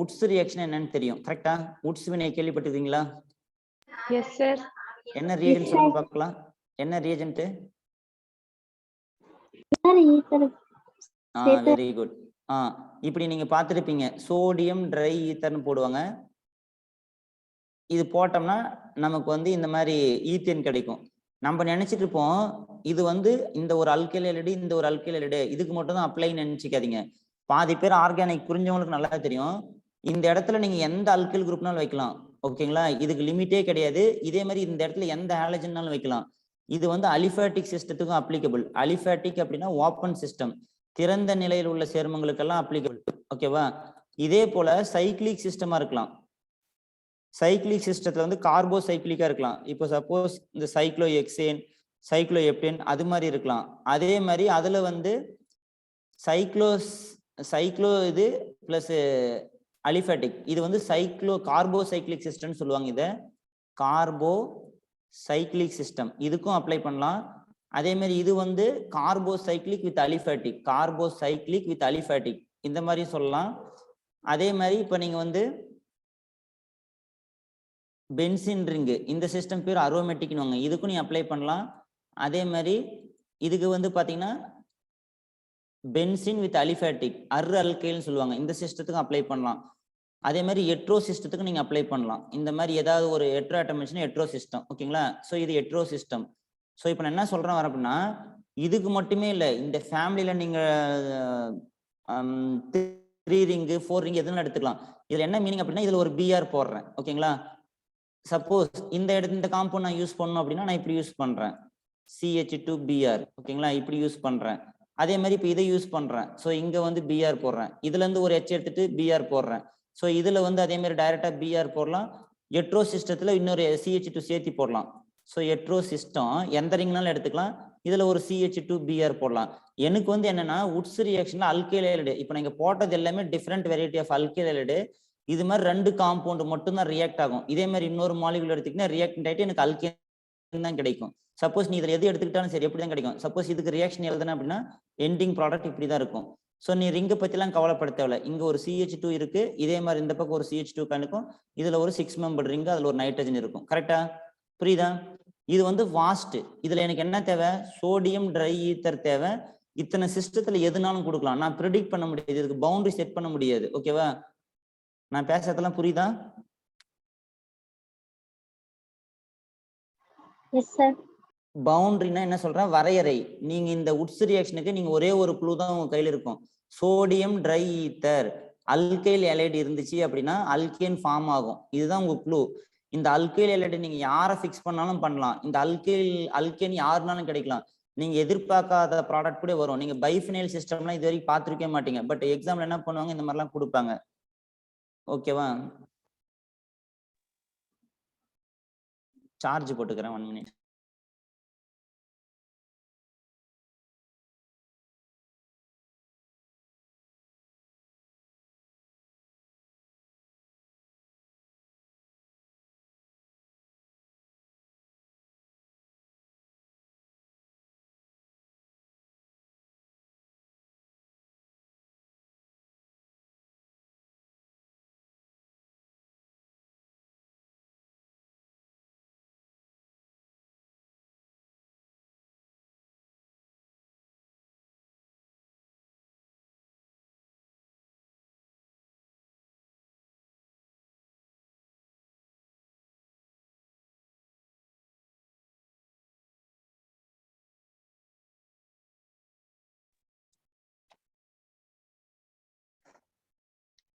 உட்ஸ் ரியாக்ஷன் என்னன்னு தெரியும். கரெக்டா? உட்ஸ் வினை கேள்விப்பட்டிருக்கீங்களா? Yes sir. என்ன ரியேஜென்ட் சொல்லுங்க பார்க்கலாம். என்ன ரியேஜென்ட்? Very good. இப்படி நீங்க பார்த்திருப்பீங்க. சோடியம் ட்ரை ஈத்தர்னு போடுவாங்க. இது போட்டோம்னா நமக்கு வந்து இந்த மாதிரி ஈத்தேன் கிடைக்கும். நம்ம நினைச்சிட்டு இருப்போம் இது வந்து இந்த ஒரு அல்கைல் எல்இடி இந்த ஒரு அல்கைல் எல்இடி இதுக்கு மட்டும் தான் அப்ளை நினைச்சிக்காதீங்க. பாதி பேர் ஆர்கானிக் புரிஞ்சவங்களுக்கு நல்லா தெரியும். இந்த இடத்துல நீங்க எந்த அல்கைல் குரூப்னாலும் வைக்கலாம். ஓகேங்களா, இதுக்கு லிமிட்டே கிடையாது. இதே மாதிரி இந்த இடத்துல எந்த ஹாலஜன்னாலும் வைக்கலாம். இது வந்து அலிஃபேட்டிக் சிஸ்டத்துக்கும் அப்ளிகபிள். அலிஃபேட்டிக் அப்படின்னா ஓப்பன் சிஸ்டம், திறந்த நிலையில் உள்ள சேர்மங்களுக்கெல்லாம் அப்ளிகபிள். ஓகேவா, இதே போல சைக்கிளிக் சிஸ்டமா இருக்கலாம். சைக்கிளிக் சிஸ்டத்துல வந்து கார்போ சைக்கிளிக்கா இருக்கலாம். இப்போ சப்போஸ் இந்த சைக்ளோ எக்ஸேன், சைக்ளோ எப்டேன் அது மாதிரி இருக்கலாம். அதே மாதிரி அதுல வந்து சைக்ளோ இது பிளஸ் அலிஃபேட்டிக், இது வந்து கார்போ சைக்கிளிக் சிஸ்டம் சொல்லுவாங்க. இதை கார்போ சைக்கிளிக் சிஸ்டம் இதுக்கும் அப்ளை பண்ணலாம். அதே மாதிரி இது வந்து carbocyclic with aliphatic, carbocyclic with aliphatic இந்த மாதிரி சொல்லலாம். அதே மாதிரி இப்ப நீங்க வந்து பென்சின் ரிங்கு இந்த சிஸ்டம் பேர் அரோமேட்டிக்னுவாங்க, இதுக்கும் நீ அப்ளை பண்ணலாம். அதே மாதிரி இதுக்கு வந்து பாத்தீங்கன்னா பென்சின் வித் அலிஃபேட்டிக் அல்கைல்னு சொல்லுவாங்க, இந்த சிஸ்டத்துக்கும் அப்ளை பண்ணலாம். அதே மாதிரி எட்ரோ சிஸ்டத்துக்கு நீங்க அப்ளை பண்ணலாம். இந்த மாதிரி ஏதாவது ஒரு எட்ரோ ஆட்டம் எட்ரோ சிஸ்டம். ஓகேங்களா, ஸோ இது எட்ரோ சிஸ்டம். ஸோ இப்போ நான் என்ன சொல்றேன் வர அப்படின்னா, இதுக்கு மட்டுமே இல்லை, இந்த ஃபேமிலியில நீங்க 3 ரிங்கு 4 ரிங் எதுவும் எடுத்துக்கலாம். இதுல என்ன மீனிங் அப்படின்னா, இதுல ஒரு பிஆர் போடுறேன். ஓகேங்களா, சப்போஸ் இந்த காம்பவுண்ட் நான் யூஸ் பண்ணணும் அப்படின்னா நான் இப்படி யூஸ் பண்றேன், CH2Br. ஓகேங்களா, இப்படி யூஸ் பண்றேன். அதே மாதிரி இப்போ இதை யூஸ் பண்றேன். ஸோ இங்க வந்து பிஆர் போடுறேன், இதுல இருந்து ஒரு H எடுத்துட்டு பிஆர் போடுறேன். ஸோ இதுல வந்து அதே மாதிரி டைரக்டா பிஆர் போடலாம். எட்ரோ சிஸ்டத்துல இன்னொரு CH2 சேர்த்தி போடலாம். ஸோ எட்ரோ சிஸ்டம் எந்த ரிங்னாலும் எடுத்துக்கலாம். இதுல ஒரு CH2Br போடலாம். எனக்கு வந்து என்னன்னா உட்ஸ் ரியாக்ஷன்ல அல்கைல் எல்இடி, இப்போ நீங்க போட்டது எல்லாமே different variety of alkyl LED. இது மாதிரி 2 காம்பவுண்ட் மட்டும் தான் ரியாக்ட் ஆகும். இதே மாதிரி இன்னொரு மாலிகுல் எடுத்துக்கிட்டா ரியாக்டன்ட் ஆகிட்டு எனக்கு அல்கேன் தான் கிடைக்கும். சப்போஸ் நீ இதில் எது எடுத்துக்கிட்டாலும் சரி எப்படி தான் கிடைக்கும். சப்போஸ் இதுக்கு ரியாக்ஷன் எழுதுனா அப்படின்னா எண்டிங் ப்ராடக்ட் இப்படி தான் இருக்கும். ஸோ நீ ரிங்கை பற்றிலாம் கவலைப்பட தேவையில்ல. இங்கே ஒரு CH2 இருக்கு, இதே மாதிரி இந்த பக்கம் ஒரு CH2 கணக்கும், இதுல ஒரு 6 மெம்பர் ரிங்கு, அதுல ஒரு நைட்ரஜன் இருக்கும். கரெக்டா, புரியுதா? இது வந்து வாஸ்ட். இதுல எனக்கு என்ன தேவை, சோடியம் ட்ரை ஈத்தர் தேவை. இத்தனை சிஸ்டத்துல எதுனாலும் கொடுக்கலாம். நான் ப்ரிடிக்ட் பண்ண முடியாது, இதுக்கு பவுண்டரி செட் பண்ண முடியாது. ஓகேவா, நான் பேசுறதெல்லாம் புரியுதா? Yes sir. பவுண்டரினா என்ன சொல்றேன், வரையறை. நீங்க இந்த உட்ஸ் ரியாக்ஷனுக்கு நீங்க ஒரே ஒரு க்ளூ தான் உங்க கையில இருக்கும். சோடியம் ட்ரை ஈத்தர் அல்கைல் எலைடு இருந்துச்சு அப்படின்னா அல்கேன் ஃபார்ம் ஆகும். இதுதான் உங்க க்ளூ. இந்த அல்கைல் எலைடு நீங்க யாரை ஃபிக்ஸ் பண்ணாலும் பண்ணலாம். இந்த அல்கேன் யாருனாலும் கிடைக்கலாம். நீங்க எதிர்பார்க்காத ப்ராடக்ட் கூட வரும். நீங்க பைஃபினைல் சிஸ்டம்லாம் இது வரைக்கும் பார்த்துருக்கவே மாட்டீங்க. பட் எக்ஸாம்ல என்ன பண்ணுவாங்க, இந்த மாதிரிலாம் கொடுப்பாங்க. ஓகேவா, சார்ஜ் போட்டுக்கிறேன் 1 மினிட்.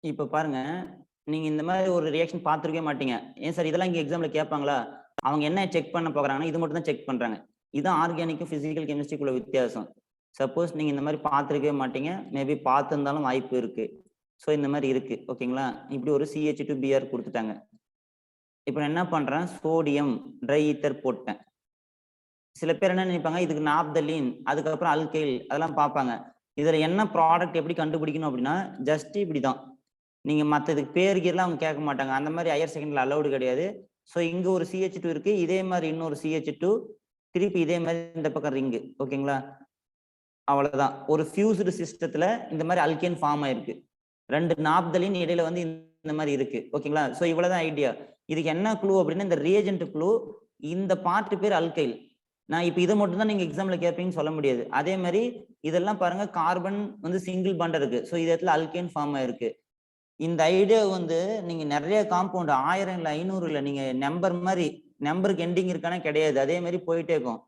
இப்ப பாருங்க, நீங்க இந்த மாதிரி ஒரு ரியாக்ஷன் பார்த்துருக்கவே மாட்டீங்க. ஏன் சார் இதெல்லாம் இங்க எக்ஸாம்ல கேட்பாங்களா? அவங்க என்ன செக் பண்ண போகிறாங்கன்னா இது மட்டும் தான் செக் பண்றாங்க. இதுதான் ஆர்கானிக்கும் பிசிக்கல் கெமிஸ்ட்ரிக்குள்ள வித்தியாசம். சப்போஸ் நீங்க இந்த மாதிரி பார்த்துருக்கவே மாட்டீங்க, மேபி பார்த்துருந்தாலும் வாய்ப்பு இருக்கு. ஸோ இந்த மாதிரி இருக்கு. ஓகேங்களா, இப்படி ஒரு CH2Br கொடுத்துட்டாங்க. இப்போ நான் என்ன பண்றேன், சோடியம் ட்ரை ஈத்தர் போட்டேன். சில பேர் என்ன நினைப்பாங்க, இதுக்கு நாப்தலீன் அதுக்கப்புறம் அல்கைல் அதெல்லாம் பார்ப்பாங்க. இதுல என்ன ப்ராடக்ட் எப்படி கண்டுபிடிக்கணும் அப்படின்னா ஜஸ்ட் இப்படிதான். நீங்க மற்றதுக்கு பேர் கீரெல்லாம் அவங்க கேட்க மாட்டாங்க. அந்த மாதிரி ஹையர் செகண்டரியில் அலௌடு கிடையாது. ஸோ இங்க ஒரு CH2 இருக்கு, இதே மாதிரி இன்னொரு CH2, திருப்பி இதே மாதிரி இந்த பக்கம் ரிங்கு. ஓகேங்களா, அவ்வளவுதான். ஒரு ஃபியூஸ்டு சிஸ்டத்துல இந்த மாதிரி அல்கேன் ஃபார்ம் ஆயிருக்கு. 2 நாப்தலின் இடையில வந்து இந்த மாதிரி இருக்கு. ஓகேங்களா, ஸோ இவ்வளவுதான் ஐடியா. இதுக்கு என்ன க்ளூ அப்படின்னா இந்த ரியேஜென்ட் க்ளூ. இந்த பார்ட் பேர் அல்கைல். நான் இப்போ இதை மட்டும் தான் நீங்க எக்ஸாம்ல கேட்பீங்கன்னு சொல்ல முடியாது. அதே மாதிரி இதெல்லாம் பாருங்க, கார்பன் வந்து சிங்கிள் பாண்ட் இருக்கு. ஸோ இது இடத்துல அல்கேன் ஃபார்ம் ஆயிருக்கு. இந்த ஐடியா வந்து நீங்க நிறைய காம்பவுண்ட் 1000 இல்லை 500 இல்லை, நீங்க நம்பர் மாதிரி நம்பருக்கு எண்டிங் இருக்கானே கிடையாது, அதே மாதிரி போயிட்டே இருக்கும்.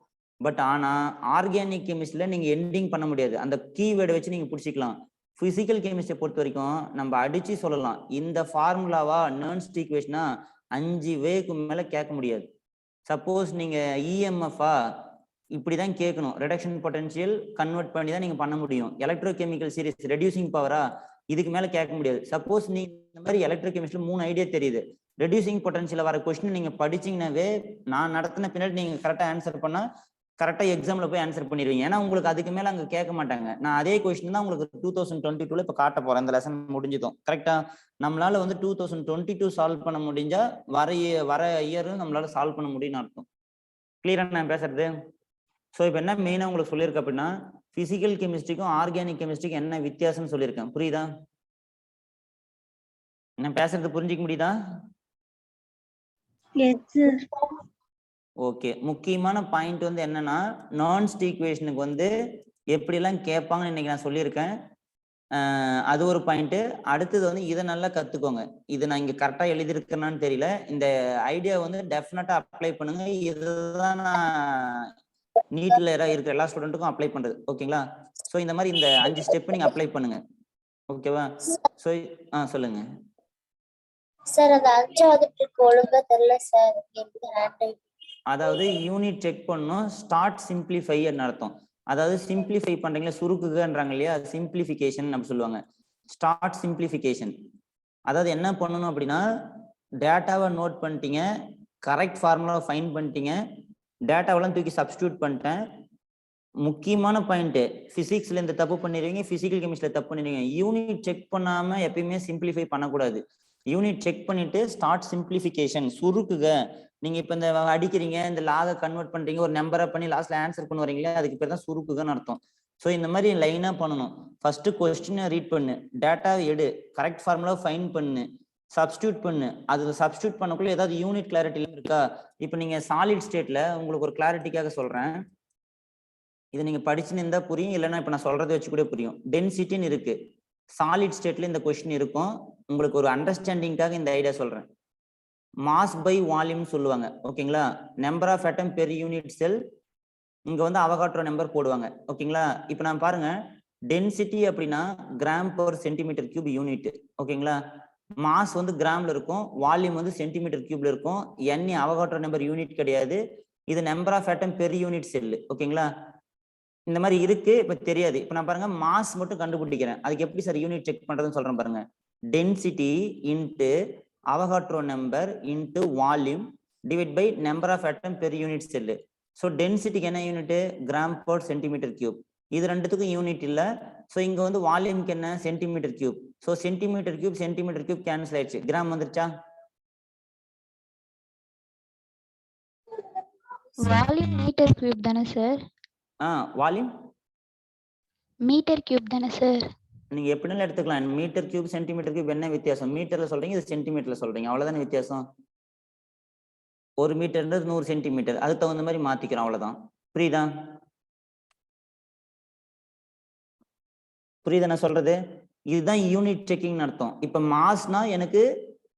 பட் ஆனா ஆர்கானிக் கெமிஸ்ட்ரியில நீங்க எண்டிங் பண்ண முடியாது, அந்த கீவேர்டை வச்சு நீங்க பிடிச்சிக்கலாம். பிசிக்கல் கெமிஸ்ட்ரியை பொறுத்த வரைக்கும் நம்ம அடிச்சு சொல்லலாம், இந்த ஃபார்முலாவா நர்ன்ஸ்ட் ஈக்குவேஷனா 5 வேக்கு மேல கேட்க முடியாது. சப்போஸ் நீங்க இஎம்எஃப்ஆ இப்படிதான் கேட்கணும், ரிடக்ஷன் பொட்டன்ஷியல் கன்வெர்ட் பண்ணி தான் நீங்க பண்ண முடியும். எலக்ட்ரோகெமிக்கல் சீரிஸ் ரெடியூசிங் பவரா, இதுக்கு மேல கேட்க முடியாது. சப்போஸ் நீங்க இந்த மாதிரி எலக்ட்ரோகெமிஸ்ட்ரியில் 3 ஐடியா தெரியுது, ரெடியூசிங் பொட்டன்ஷியல் வர கொஸ்டின் நீங்க படிச்சீங்கன்னாவே நான் நடத்தின பின்னாடி நீங்க கரெக்டா ஆன்சர் பண்ணா கரெக்டா எக்ஸாம்ல போய் ஆன்சர் பண்ணிடுவீங்க. ஏன்னா உங்களுக்கு அதுக்கு மேல அங்க கேட்க மாட்டாங்க. நான் அதே கொஸ்டின் தான் உங்களுக்கு 2022 இப்ப காட்ட போறேன். இந்த லெசன் முடிஞ்சதும் கரெக்டா நம்மளால வந்து 2022 சால்வ் பண்ண முடிஞ்சா வர இயரும் நம்மளால சால்வ் பண்ண முடியும்னு அர்த்தம். கிளியரா நான் பேசுறது? ஸோ இப்போ என்ன மெயினா உங்களுக்கு சொல்லியிருக்கேன் அப்படின்னா, பிசிக்கல் கெமிஸ்ட்ரிக்கும் ஆர்கானிக் கெமிஸ்ட்ரிக்கும் என்ன வித்தியாசம்னு சொல்லியிருக்கேன். புரியுதா? நான் பேசுறது புரிஞ்சிக்க முடியுதா? ஓகே. முக்கியமான பாயிண்ட் வந்து என்னன்னா, நான்ஸ்ட் ஈக்குவேஷனுக்கு வந்து எப்படிலாம் கேட்பாங்கன்னு இன்னைக்கு நான் சொல்லியிருக்கேன். அது ஒரு பாயிண்ட். அடுத்தது வந்து இதை நல்லா கத்துக்கோங்க. இது நான் இங்க கரெக்டா எழுதியிருக்கேனான்னு தெரியல, இந்த ஐடியா வந்து டெஃபினட்டா அப்ளை பண்ணுங்க. இதுதான் நான் நீட்ல இருக்கிற எல்லா ஸ்டூடெண்ட்டுக்கும் அப்ளை பண்றது. ஓகேங்களா? ஸோ இந்த மாதிரி இந்த 5 ஸ்டெப் நீங்க அப்ளை பண்ணுங்க. ஓகேவா? ஸோ சொல்லுங்க சார். அது 5வது ட்ரிக் ஒழுங்கா தெரியல சார். அதாவது யூனிட் செக் பண்ணணும், ஸ்டார்ட் சிம்பிளிஃபைன்னு அர்த்தம். அதாவது சிம்பிளிஃபை பண்றீங்களா, சுருக்குகன்றாங்க இல்லையா, அது சிம்பிளிஃபிகேஷன் நம்ம சொல்லுவாங்க. ஸ்டார்ட் சிம்பிளிஃபிகேஷன் அதாவது என்ன பண்ணணும் அப்படின்னா, டேட்டாவை நோட் பண்ணிட்டீங்க, கரெக்ட் ஃபார்முலாவை ஃபைண்ட் பண்ணிட்டீங்க, டேட்டாவெல்லாம் தூக்கி சப்ஸ்டியூட் பண்ணிட்டேன். முக்கியமான பாயிண்ட், பிசிக்ஸ்ல இந்த தப்பு பண்ணிடுவீங்க, பிசிக்கல் கெமிஸ்ட்ரியில தப்பு பண்ணிடுவீங்க. யூனிட் செக் பண்ணாம எப்பயுமே சிம்பிளிஃபை பண்ணக்கூடாது. யூனிட் செக் பண்ணிட்டு ஸ்டார்ட் சிம்பிளிஃபிகேஷன், சுருக்குக. நீங்க இப்ப இந்த அடிக்கிறீங்க, இந்த லாக கன்வெர்ட் பண்றீங்க, ஒரு நம்பரை பண்ணி லாஸ்ட்ல ஆன்சர் பண்ண வரீங்களே, அதுக்கு பேர் தான் சுருக்குகன்னு அர்த்தம். ஸோ இந்த மாதிரி லைனா பண்ணணும். ஃபர்ஸ்ட் கொஸ்டினை ரீட் பண்ணு, டேட்டாவை எடு, கரெக்ட் ஃபார்முலா ஃபைண்ட் பண்ணு, சப்ஸ்டியூட் பண்ணு. அது சப்ஸ்டியூட் பண்ணக்குள்ள ஏதாவது யூனிட் கிளாரிட்டி இருக்கா? இப்போ நீங்க சாலிட் ஸ்டேட்ல உங்களுக்கு ஒரு கிளாரிட்டிக்காக சொல்றேன், இதை நீங்க படிச்சுன்னு இருந்தா புரியும், இல்லைன்னா இப்ப நான் சொல்றதை வச்சு கூட புரியும். டென்சிட்டின்னு இருக்கு சாலிட் ஸ்டேட்ல, இந்த கொஸ்டின் இருக்கும். உங்களுக்கு ஒரு அண்டர்ஸ்டாண்டிங்காக இந்த ஐடியா சொல்றேன். மாஸ் பை வால்யூம் சொல்லுவாங்க. ஓகேங்களா? Number of atom per unit cell, இங்க வந்து அவகாட்ரோ நம்பர் போடுவாங்க. ஓகேங்களா? இப்போ நான் பாருங்க, டென்சிட்டி அப்படின்னா gram per centimetre cube unit. ஓகேங்களா? மாஸ் வந்து கிராம்ல இருக்கும், வால்யூம் வந்து சென்டிமீட்டர் கியூப்ல இருக்கும். எண்ணி அவகாட்ரோ நம்பர் யூனிட் கிடையாது, இது number of atom per unit cell. ஓகேங்களா? இந்த மாதிரி இருக்கு. இப்ப தெரியாது. இப்ப நான் பாருங்க மாஸ் மட்டும் கண்டுபிடிக்கிறேன், அதுக்கு எப்படி சார் யூனிட் செக் பண்றதுன்னு சொல்றேன் பாருங்க. Density into Avogadro number into volume divide by number of atom per unit cell. So டென்சிட்டிக்கு என்ன unit? Gram per centimetre cube. இது ரெண்டுத்துக்கும் யூனிட் இல்லை. ஸோ இங்க வந்து வால்யூம்க்கு என்ன? Centimetre cube. So centimetre cube cancel ஆயிடுச்சு, கிராம் வந்துருச்சா? வால்யூம் மீட்டர் கியூப் தானே சார்? வால்யூம் மீட்டர் கியூப் தானே சார்? நீங்க எப்படினாலும் எடுத்துக்கலாம். மீட்டர் கியூப் சென்டிமீட்டர் கியூப் என்ன வித்தியாசம்? மீட்டர்ல சொல்றீங்க, இது சென்டிமீட்டர்ல சொல்றீங்க, அவ்வளவுதானே வித்தியாசம். 1 மீட்டர்ன்றது 100 சென்டிமீட்டர், அதுக்கு தகுந்த மாதிரி மாத்திக்கிறோம், அவ்வளவுதான். புரியுதா? நான் சொல்றது? இதுதான் யூனிட் செக்கிங் அர்த்தம். இப்ப மாஸ்னா எனக்கு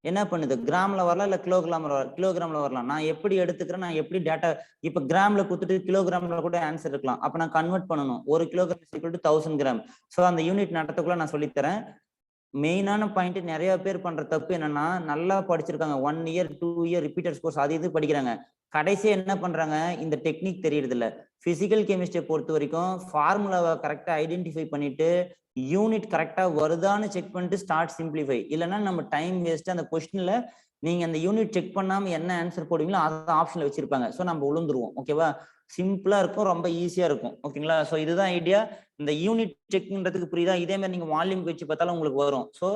என்ன பண்ணுது? கிராம்ல வரலாம், இல்ல கிலோகிராம்ல வரலாம். நான் எப்படி எடுத்துக்கிறேன், நான் எப்படி டேட்டா இப்ப கிராம்ல கொடுத்துட்டு கிலோகிராம்ல கூட ஆன்சர் இருக்கலாம். அப்ப நான் கன்வெர்ட் பண்ணணும். 1 கிலோகிராம் 1000 கிராம். ஸோ அந்த யூனிட் நடத்தக்குள்ள நான் சொல்லித்தரேன். மெயினான பாயிண்ட், நிறைய பேர் பண்ற தப்பு என்னன்னா, நல்லா படிச்சிருக்காங்க, 1 இயர் 2 இயர் ரிப்பீட்டர்ஸ் கோர்ஸ் அது இது படிக்கிறாங்க, கடைசியா என்ன பண்றாங்க, இந்த டெக்னிக் தெரியறது இல்ல. பிசிக்கல் கெமிஸ்ட்ரியை பொறுத்த வரைக்கும் ஃபார்முலாவை கரெக்டா ஐடென்டிஃபை பண்ணிட்டு யூனிட் கரெக்டா வருதான்னு செக் பண்ணிட்டு ஸ்டார்ட் சிம்பிளிஃபை. இல்லைன்னா நம்ம டைம் வேஸ்ட். அந்த கொஸ்டின்ல நீங்க அந்த யூனிட் செக் பண்ணாம என்ன ஆன்சர் போடுவீங்களோ அதை ஆப்ஷன்ல வச்சிருப்பாங்க. ஸோ நம்ம விழுந்துருவோம். ஓகேவா? சிம்பிளா இருக்கும், ரொம்ப ஈஸியா இருக்கும். ஓகேங்களா? ஸோ இதுதான் ஐடியா. இந்த யூனிட் செக்ன்றதுக்கு புரியுதா? இதே மாதிரி நீங்க வால்யூம் வச்சு பார்த்தாலும் உங்களுக்கு வரும். ஸோ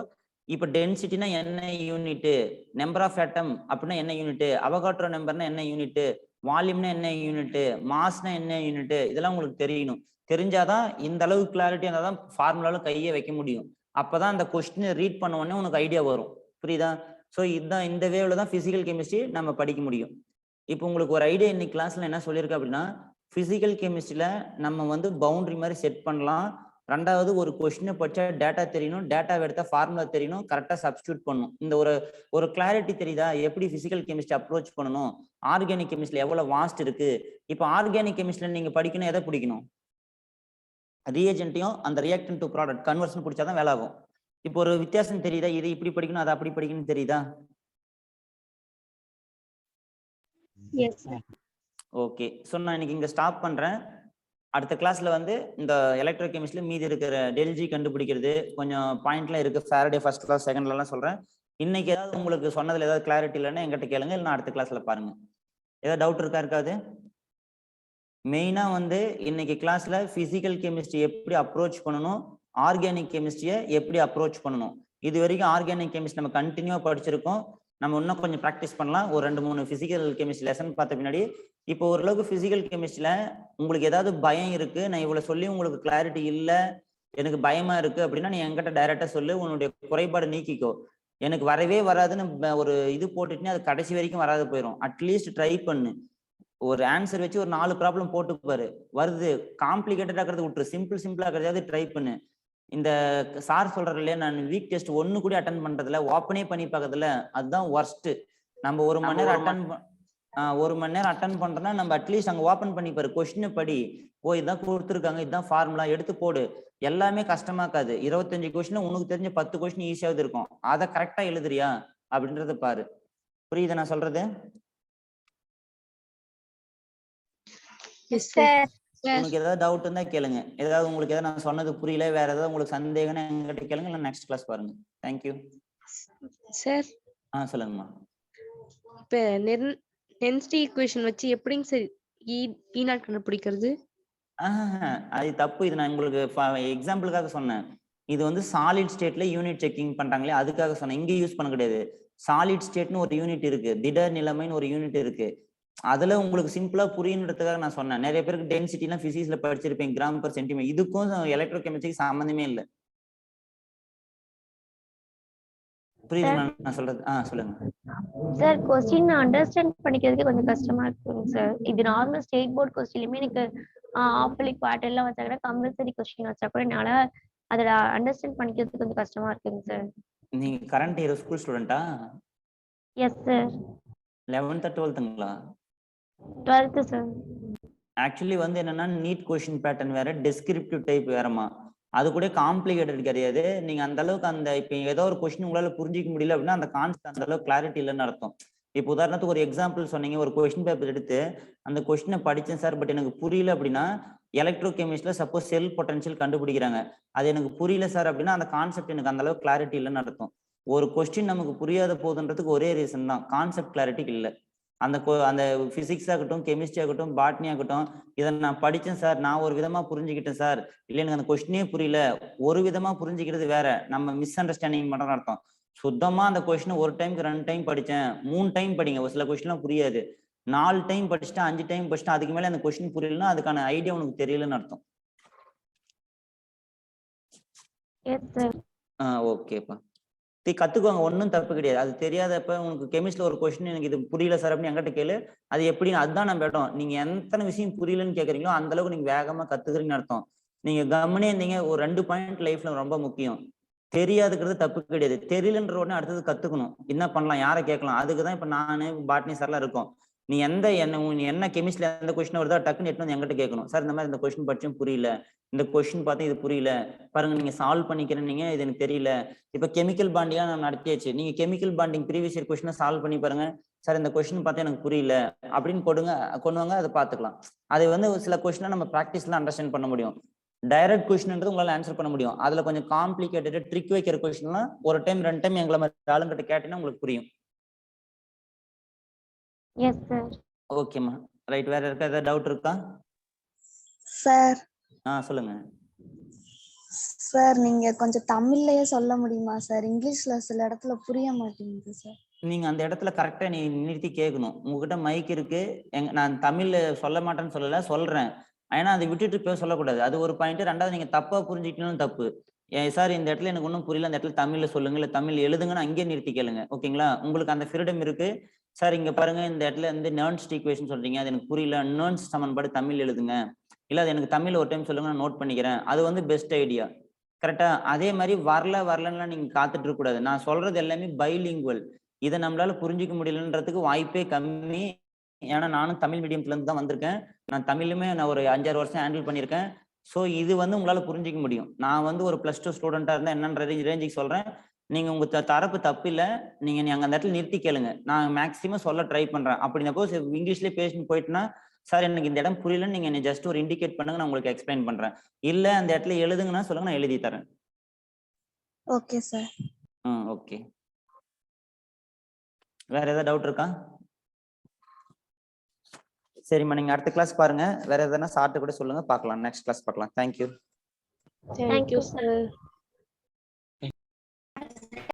இப்போ டென்சிட்டினா என்ன யூனிட், நம்பர் ஆஃப் ஆட்டம் அப்படின்னா என்ன யூனிட், அவகாட்ரோ நம்பர்னா என்ன யூனிட், வால்யூம்னா என்ன யூனிட், மாஸ்னா என்ன யூனிட், இதெல்லாம் உங்களுக்கு தெரியணும். தெரிஞ்சாதான் இந்த அளவு கிளாரிட்டி இருந்தால் தான் ஃபார்முலால கையை வைக்க முடியும். அப்பதான் அந்த கொஸ்டினை ரீட் பண்ண உடனே உனக்கு ஐடியா வரும். புரியுதா? ஸோ இதுதான், இந்த வேவ்ல தான் பிசிக்கல் கெமிஸ்ட்ரி நம்ம படிக்க முடியும். இப்போ உங்களுக்கு ஒரு ஐடியா இன்னைக்கு கிளாஸ்ல என்ன சொல்லியிருக்கேன் அப்படின்னா, பிசிக்கல் கெமிஸ்ட்ரியில நம்ம வந்து பவுண்டரி மாதிரி செட் பண்ணலாம், ரெண்டாவது ஒரு கொஸ்டினை படிச்சா டேட்டா தெரியணும், டேட்டா எடுத்தா ஃபார்முலா தெரியணும், கரெக்டாக சப்ஸ்டியூட் பண்ணணும். இந்த ஒரு கிளாரிட்டி தெரியுதா? எப்படி பிசிக்கல் கெமிஸ்ட்ரி அப்ரோச் பண்ணணும், ஆர்கானிக் கெமிஸ்ட்ரியில் எவ்வளோ வாஸ்ட் இருக்கு. இப்போ ஆர்கானிக் கெமிஸ்ட்ரியில் நீங்கள் படிக்கணும், எதை பிடிக்கணும்? ரியேஜென்ட்டையும் அந்த ரியாக்டன் டு ப்ராடக்ட் கன்வர்ஷன் பிடிச்சாதான் வேலை ஆகும். இப்போ ஒரு வித்தியாசம் தெரியுதா? இது இப்படி படிக்கணும், அதை அப்படி படிக்கணும் தெரியுதா? Yes sir. ஓகே, ஸோ நான் இன்னைக்கு இங்கே ஸ்டாப் பண்ணுறேன். அடுத்த கிளாஸ்ல வந்து இந்த எலக்ட்ரோ கெமிஸ்ட்ரியில் மீதி இருக்கிற டெல்ஜி கண்டுபிடிக்கிறது கொஞ்சம் பாயிண்ட்லாம் இருக்கு. ஃபேரடே ஃபர்ஸ்ட் கிளாஸ் செகண்ட்லாம் சொல்கிறேன். இன்னைக்கு ஏதாவது உங்களுக்கு சொன்னதில் ஏதாவது கிளாரிட்டி இல்லைன்னா எங்கிட்ட கேளுங்க, இல்லைன்னா அடுத்த கிளாஸ்ல பாருங்க. ஏதாவது டவுட் இருக்காது? மெயினாக வந்து இன்னைக்கு கிளாஸ்ல பிசிக்கல் கெமிஸ்ட்ரி எப்படி அப்ரோச் பண்ணணும், ஆர்கானிக் கெமிஸ்ட்ரியை எப்படி அப்ரோச் பண்ணணும். இது வரைக்கும் ஆர்கானிக் கெமிஸ்ட்ரி நம்ம கண்டினியூவாக படிச்சிருக்கோம். நம்ம இன்னும் கொஞ்சம் ப்ராக்டிஸ் பண்ணலாம். ஒரு 2-3 பிசிக்கல் கெமிஸ்ட்ரி லெசன் பார்த்த பின்னாடி இப்போ ஓரளவுக்கு பிசிக்கல் கெமிஸ்ட்ரியில உங்களுக்கு ஏதாவது பயம் இருக்கு, நான் இவ்வளவு சொல்லி உங்களுக்கு கிளாரிட்டி இல்லை, எனக்கு பயமா இருக்கு அப்படின்னா நீ என்கிட்ட டைரக்டா சொல்லு, உன்னுடைய குறைபாடு நீக்கிக்கோ. எனக்கு வரவே வராதுன்னு ஒரு இது போட்டுட்டுனே அது கடைசி வரைக்கும் வராது போயிடும். அட்லீஸ்ட் ட்ரை பண்ணு. ஒரு ஆன்சர் வச்சு ஒரு 4 ப்ராப்ளம் போட்டு பாரு. வருது காம்ப்ளிகேட்டடா இருக்கிறது விட்டுரு, சிம்பிளா இருக்கிறதாவது ட்ரை பண்ணு. இந்த சார் சொல்றாரு இல்லையா, நான் வீக் டெஸ்ட் 1 கூட அட்டன் பண்றதுல, ஓப்பனே பண்ணி பார்க்கறதுல, அதுதான் ஒர்ஸ்ட். நம்ம 1 மணி நேரம் அட்டன் பண்றோம்னா நம்ம அட்லீஸ்ட் அங்க ஓப்பன் பண்ணி பாரு, கொஸ்டின் படி, ஓ இதான் கொடுத்துருக்காங்க, இதுதான் ஃபார்முலா, எடுத்து போடு. எல்லாமே கஷ்டமாக்காது. 25 கொஸ்டின் உனக்கு தெரிஞ்ச 10 கொஸ்டின் ஈஸியாவது இருக்கும். அதை கரெக்டா எழுதுறியா அப்படின்றத பாரு. புரியுது நான் சொல்றது? Yes sir. உங்களுக்கு ஏதாவது டவுட் இருந்தா கேளுங்க. ஏதாவது உங்களுக்கு ஏதாவது நான் சொன்னது புரியல, வேற ஏதாவது உங்களுக்கு சந்தேகம்னா என்கிட்ட கேளுங்க, இல்லை நெக்ஸ்ட் கிளாஸ் பாருங்க. Thank you sir. சொல்லுங்கம்மா. இப்போ டென்சிட்டி ஈக்குவேஷன் வச்சு எப்படிங்க சார் E நாட் கண்டுபிடிக்கிறது? அது தப்பு. இது நான் உங்களுக்கு எக்ஸாம்பிளுக்காக சொன்னேன். இது வந்து சாலிட் ஸ்டேட்ல யூனிட் செக்கிங் பண்றாங்களே, அதுக்காக சொன்னேன். இங்கே யூஸ் பண்ண கிடையாது. சாலிட் ஸ்டேட்னு ஒரு யூனிட் இருக்கு, திட நிலைமைன்னு ஒரு யூனிட் இருக்கு. அதுல உங்களுக்கு சிம்பிளா புரியணுன்றதுக்காக நான் சொன்னேன். நிறைய பேருக்கு டென்சிட்டிலாம் பிசிக்ஸ்ல படிச்சிருப்பேன், கிராம் பர் சென்டிமீட்டர். இதுக்கும் எலக்ட்ரோ கெமிஸ்ட்ரிக்கு சம்பந்தமே இல்லை. புரியுதுங்களா நான் சொல்றது? சொல்லுங்க சார். கொஸ்டின் அண்டர்ஸ்டாண்ட் பண்ணிக்கிறதுக்கு கொஞ்சம் கஷ்டமா இருக்குங்க சார். இது நார்மல் ஸ்டேட் போர்ட் கொஸ்டின்லயுமே எனக்கு ஆஃபலி குவார்டர்லாம் வச்சா கூட, கம்பல்சரி கொஸ்டின் வச்சா கூட என்னால அதில் அண்டர்ஸ்டாண்ட் பண்ணிக்கிறதுக்கு கொஞ்சம் கஷ்டமா இருக்குங்க சார். நீங்க கரண்ட் இயர் ஸ்கூல் ஸ்டூடெண்டா? Yes sir. 11th 12th 12th sir. Actually வந்து என்னன்னா, நீட் கொஸ்டின் பேட்டர்ன் வேற, டெஸ்கிரிப்டிவ் டைப் வேறமா. அது கூட காம்ப்ளிகேட்டட் கிடையாது. நீங்க அந்த அளவுக்கு அந்த இப்போ ஏதோ ஒரு கொஸ்டின் உங்களால புரிஞ்சிக்க முடியல அப்படின்னா அந்த கான்செப்ட் அந்த அளவுக்கு கிளாரிட்டி இல்லைன்னு அர்த்தம். இப்போ உதாரணத்துக்கு ஒரு எக்ஸாம்பிள் சொன்னீங்க, ஒரு கொஸ்டின் பேப்பர் எடுத்து அந்த கொஸ்டினை படிச்சேன் சார், பட் எனக்கு புரியல அப்படின்னா, எலக்ட்ரோ கெமிஸ்ட்ரியில சப்போஸ் செல் பொட்டன்ஷியல் கண்டுபிடிக்கிறாங்க, அது எனக்கு புரியல சார் அப்படின்னா அந்த கான்செப்ட் எனக்கு அந்த அளவுக்கு கிளாரிட்டி இல்லைன்னு அர்த்தம். ஒரு கொஸ்டின் நமக்கு புரியாத போகுதுன்றதுக்கு ஒரே ரீசன் தான், கான்செப்ட் கிளாரிட்டி இல்லை. அந்த பிசிக்ஸ் ஆகட்டும், கெமிஸ்ட்ரி ஆகட்டும், பாட்னி ஆகட்டும், இதை நான் படித்தேன் சார், நான் ஒரு விதமா புரிஞ்சுக்கிட்டேன் சார், இல்லை எனக்கு அந்த கொஸ்டினே புரியல, ஒரு விதமா புரிஞ்சுக்கிறது வேற, நம்ம மிஸ் அண்டர்ஸ்டாண்டிங் பண்றோம்னு அர்த்தம். சுத்தமா அந்த கொஸ்டின் ஒரு டைமுக்கு 2 டைம் படித்தேன், 3 டைம் படிங்க. ஒரு சில கொஸ்டின்லாம் புரியாது, 4 டைம் படிச்சுட்டேன், 5 டைம் படிச்சுட்டேன், அதுக்கு மேலே அந்த கொஸ்டின் புரியலன்னா அதுக்கான ஐடியா உனக்கு தெரியலன்னு அர்த்தம். ஓகேப்பா, கத்துக்கோங்க, ஒன்றும் தப்பு கிடையாது. அது தெரியாதப்ப உனக்கு கெமிஸ்ட்ரியில் ஒரு கொஸ்டின் எனக்கு இது புரியல சார் அப்படின்னு என்கிட்ட கேளு, அது எப்படின்னு அதுதான் நம்ம இடம். நீங்க எத்தனை விஷயம் புரியலன்னு கேட்குறீங்களோ அந்த அளவுக்கு நீங்க வேகமா கத்துக்கிறீங்கன்னு அர்த்தம். நீங்க கவனியே இருந்தீங்க. ஒரு 2 பாயிண்ட் லைஃப்ல ரொம்ப முக்கியம். தெரியாதுக்கிறது தப்பு கிடையாது, தெரியலன்ற உடனே அடுத்தது கத்துக்கணும். என்ன பண்ணலாம், யாரை கேட்கலாம், அதுக்குதான் இப்ப நானு பாட்னி சார்லாம் இருக்கோம். நீ என்ன கெமிஸ்ட்ரியில எந்த கொஸ்டின் வருதோ டக்குன்னு எடுத்து வந்து என்கிட்ட கேட்கணும். சார் இந்த மாதிரி இந்த கொஸ்டின் படிச்சும் புரியல, இந்த கொஸ்டின் பார்த்தா இது புரியல, பாருங்க நீங்க சால்வ் பண்ணிக்கிறேன், நீங்க இது எனக்கு தெரியல. இப்ப கெமிக்கல் பாண்டிங்கா நம்ம நடத்தியாச்சு, நீங்க கெமிக்கல் பாண்டிங் ப்ரீவியஸ் இயர் கொஸ்டினை சால்வ் பண்ணி பாருங்க. சார் இந்த கொஸ்டின் பார்த்தா எனக்கு புரியல அப்படின்னு கொண்டு வாங்க, அதை பார்த்துக்கலாம். அது வந்து சில கொஸ்டினை நம்ம ப்ராக்டிஸ்ல அண்டர்ஸ்டாண்ட் பண்ண முடியும். டைரக்ட் கொஸ்டின்ன்றது உங்களால ஆன்சர் பண்ண முடியும். அதுல கொஞ்சம் காம்ப்ளிகேட்டட் ட்ரிக் வைக்கிற கொஸ்டின்லாம் ஒரு டைம் 2 டைம் எங்களை மாதிரி ஆளுங்கிட்ட கேட்டீங்கன்னா உங்களுக்கு புரியும். Yes sir. ஓகேம்மா, ரைட். வேற இருக்க ஏதாவது டவுட் இருக்கா சார்? சொல்லுங்க சார், நீங்க கொஞ்சம் தமிழ்லயே சொல்ல முடியுமா சார்? இங்கிலீஷ்ல சில இடத்துல புரிய மாட்டேங்குது சார். நீங்க அந்த இடத்துல கரெக்டா நீ நிறுத்தி கேட்கணும். உங்ககிட்ட மைக் இருக்கு, நான் தமிழ்ல சொல்ல மாட்டேன்னு சொல்லல, சொல்றேன். ஏன்னா அதை விட்டுட்டு போய் சொல்லக்கூடாது, அது ஒரு பாயிண்ட். 2வது, நீங்க தப்பா புரிஞ்சுக்கணும் தப்பு. சார் இந்த இடத்துல எனக்கு ஒன்றும் புரியல, அந்த இடத்துல தமிழ்ல சொல்லுங்க, இல்லை தமிழ் எழுதுங்கன்னு அங்கேயே நிறுத்தி கேளுங்க. ஓகேங்களா? உங்களுக்கு அந்த ஃப்ரீடம் இருக்கு. சார் இங்க பாருங்க, இந்த இடத்துல வந்து நர்ன்ஸ்ட் ஈக்குவேஷன் சொல்றீங்க, அது எனக்கு புரியல, நர்ன்ஸ் சமன்பாடு தமிழ் எழுதுங்க, இல்ல அது எனக்கு தமிழ் ஒரு டைம் சொல்லுங்க நான் நோட் பண்ணிக்கிறேன், அது வந்து பெஸ்ட் ஐடியா. கரெக்டா? அதே மாதிரி வரலன்னுலாம் நீங்க காத்துட்டு இருக்க கூடாது. நான் சொல்றது எல்லாமே பைலிங்குவல். இதை நம்மளால புரிஞ்சிக்க முடியலன்றதுக்கு வாய்ப்பே கம்மி. ஏன்னா நானும் தமிழ் மீடியத்துல இருந்து தான் வந்திருக்கேன். நான் தமிழுமே நான் ஒரு 5-6 வருஷம் ஹேண்டில் பண்ணியிருக்கேன். ஸோ இது வந்து உங்களால புரிஞ்சிக்க முடியும். நான் வந்து ஒரு +2 ஸ்டூடெண்டா இருந்தா என்னன்ற ரேஞ்சுக்கு சொல்றேன். நீங்க உங்க தரப்பு தப்பு இல்லை. நீங்க அந்த இடத்துல நிறுத்தி கேளுங்க. நான் மேக்ஸிமம் சொல்ல ட்ரை பண்றேன். அப்படி சப்போஸ் இங்கிலீஷ்லேயே பேசிட்டு போயிட்டுனா, சார் எனக்கு இந்த இடம் புரியலன்னு நீங்க என்னை ஜஸ்ட் ஒரு இண்டிகேட் பண்ணுங்க, நான் உங்களுக்கு எக்ஸ்பிளைன் பண்றேன். இல்ல அந்த இடத்துல எழுதுங்கன்னா சொல்லுங்க, நான் எழுதி தரேன். Okay sir. ஓகே. வேற ஏதாவது டவுட் இருக்கா? சரிம்மா, நீங்க அடுத்த கிளாஸ் பாருங்க. வேற எதனா சார்ட்டு கூட சொல்லுங்க, பார்க்கலாம். நெக்ஸ்ட் கிளாஸ் பார்க்கலாம். தேங்க்யூ. Thank you sir.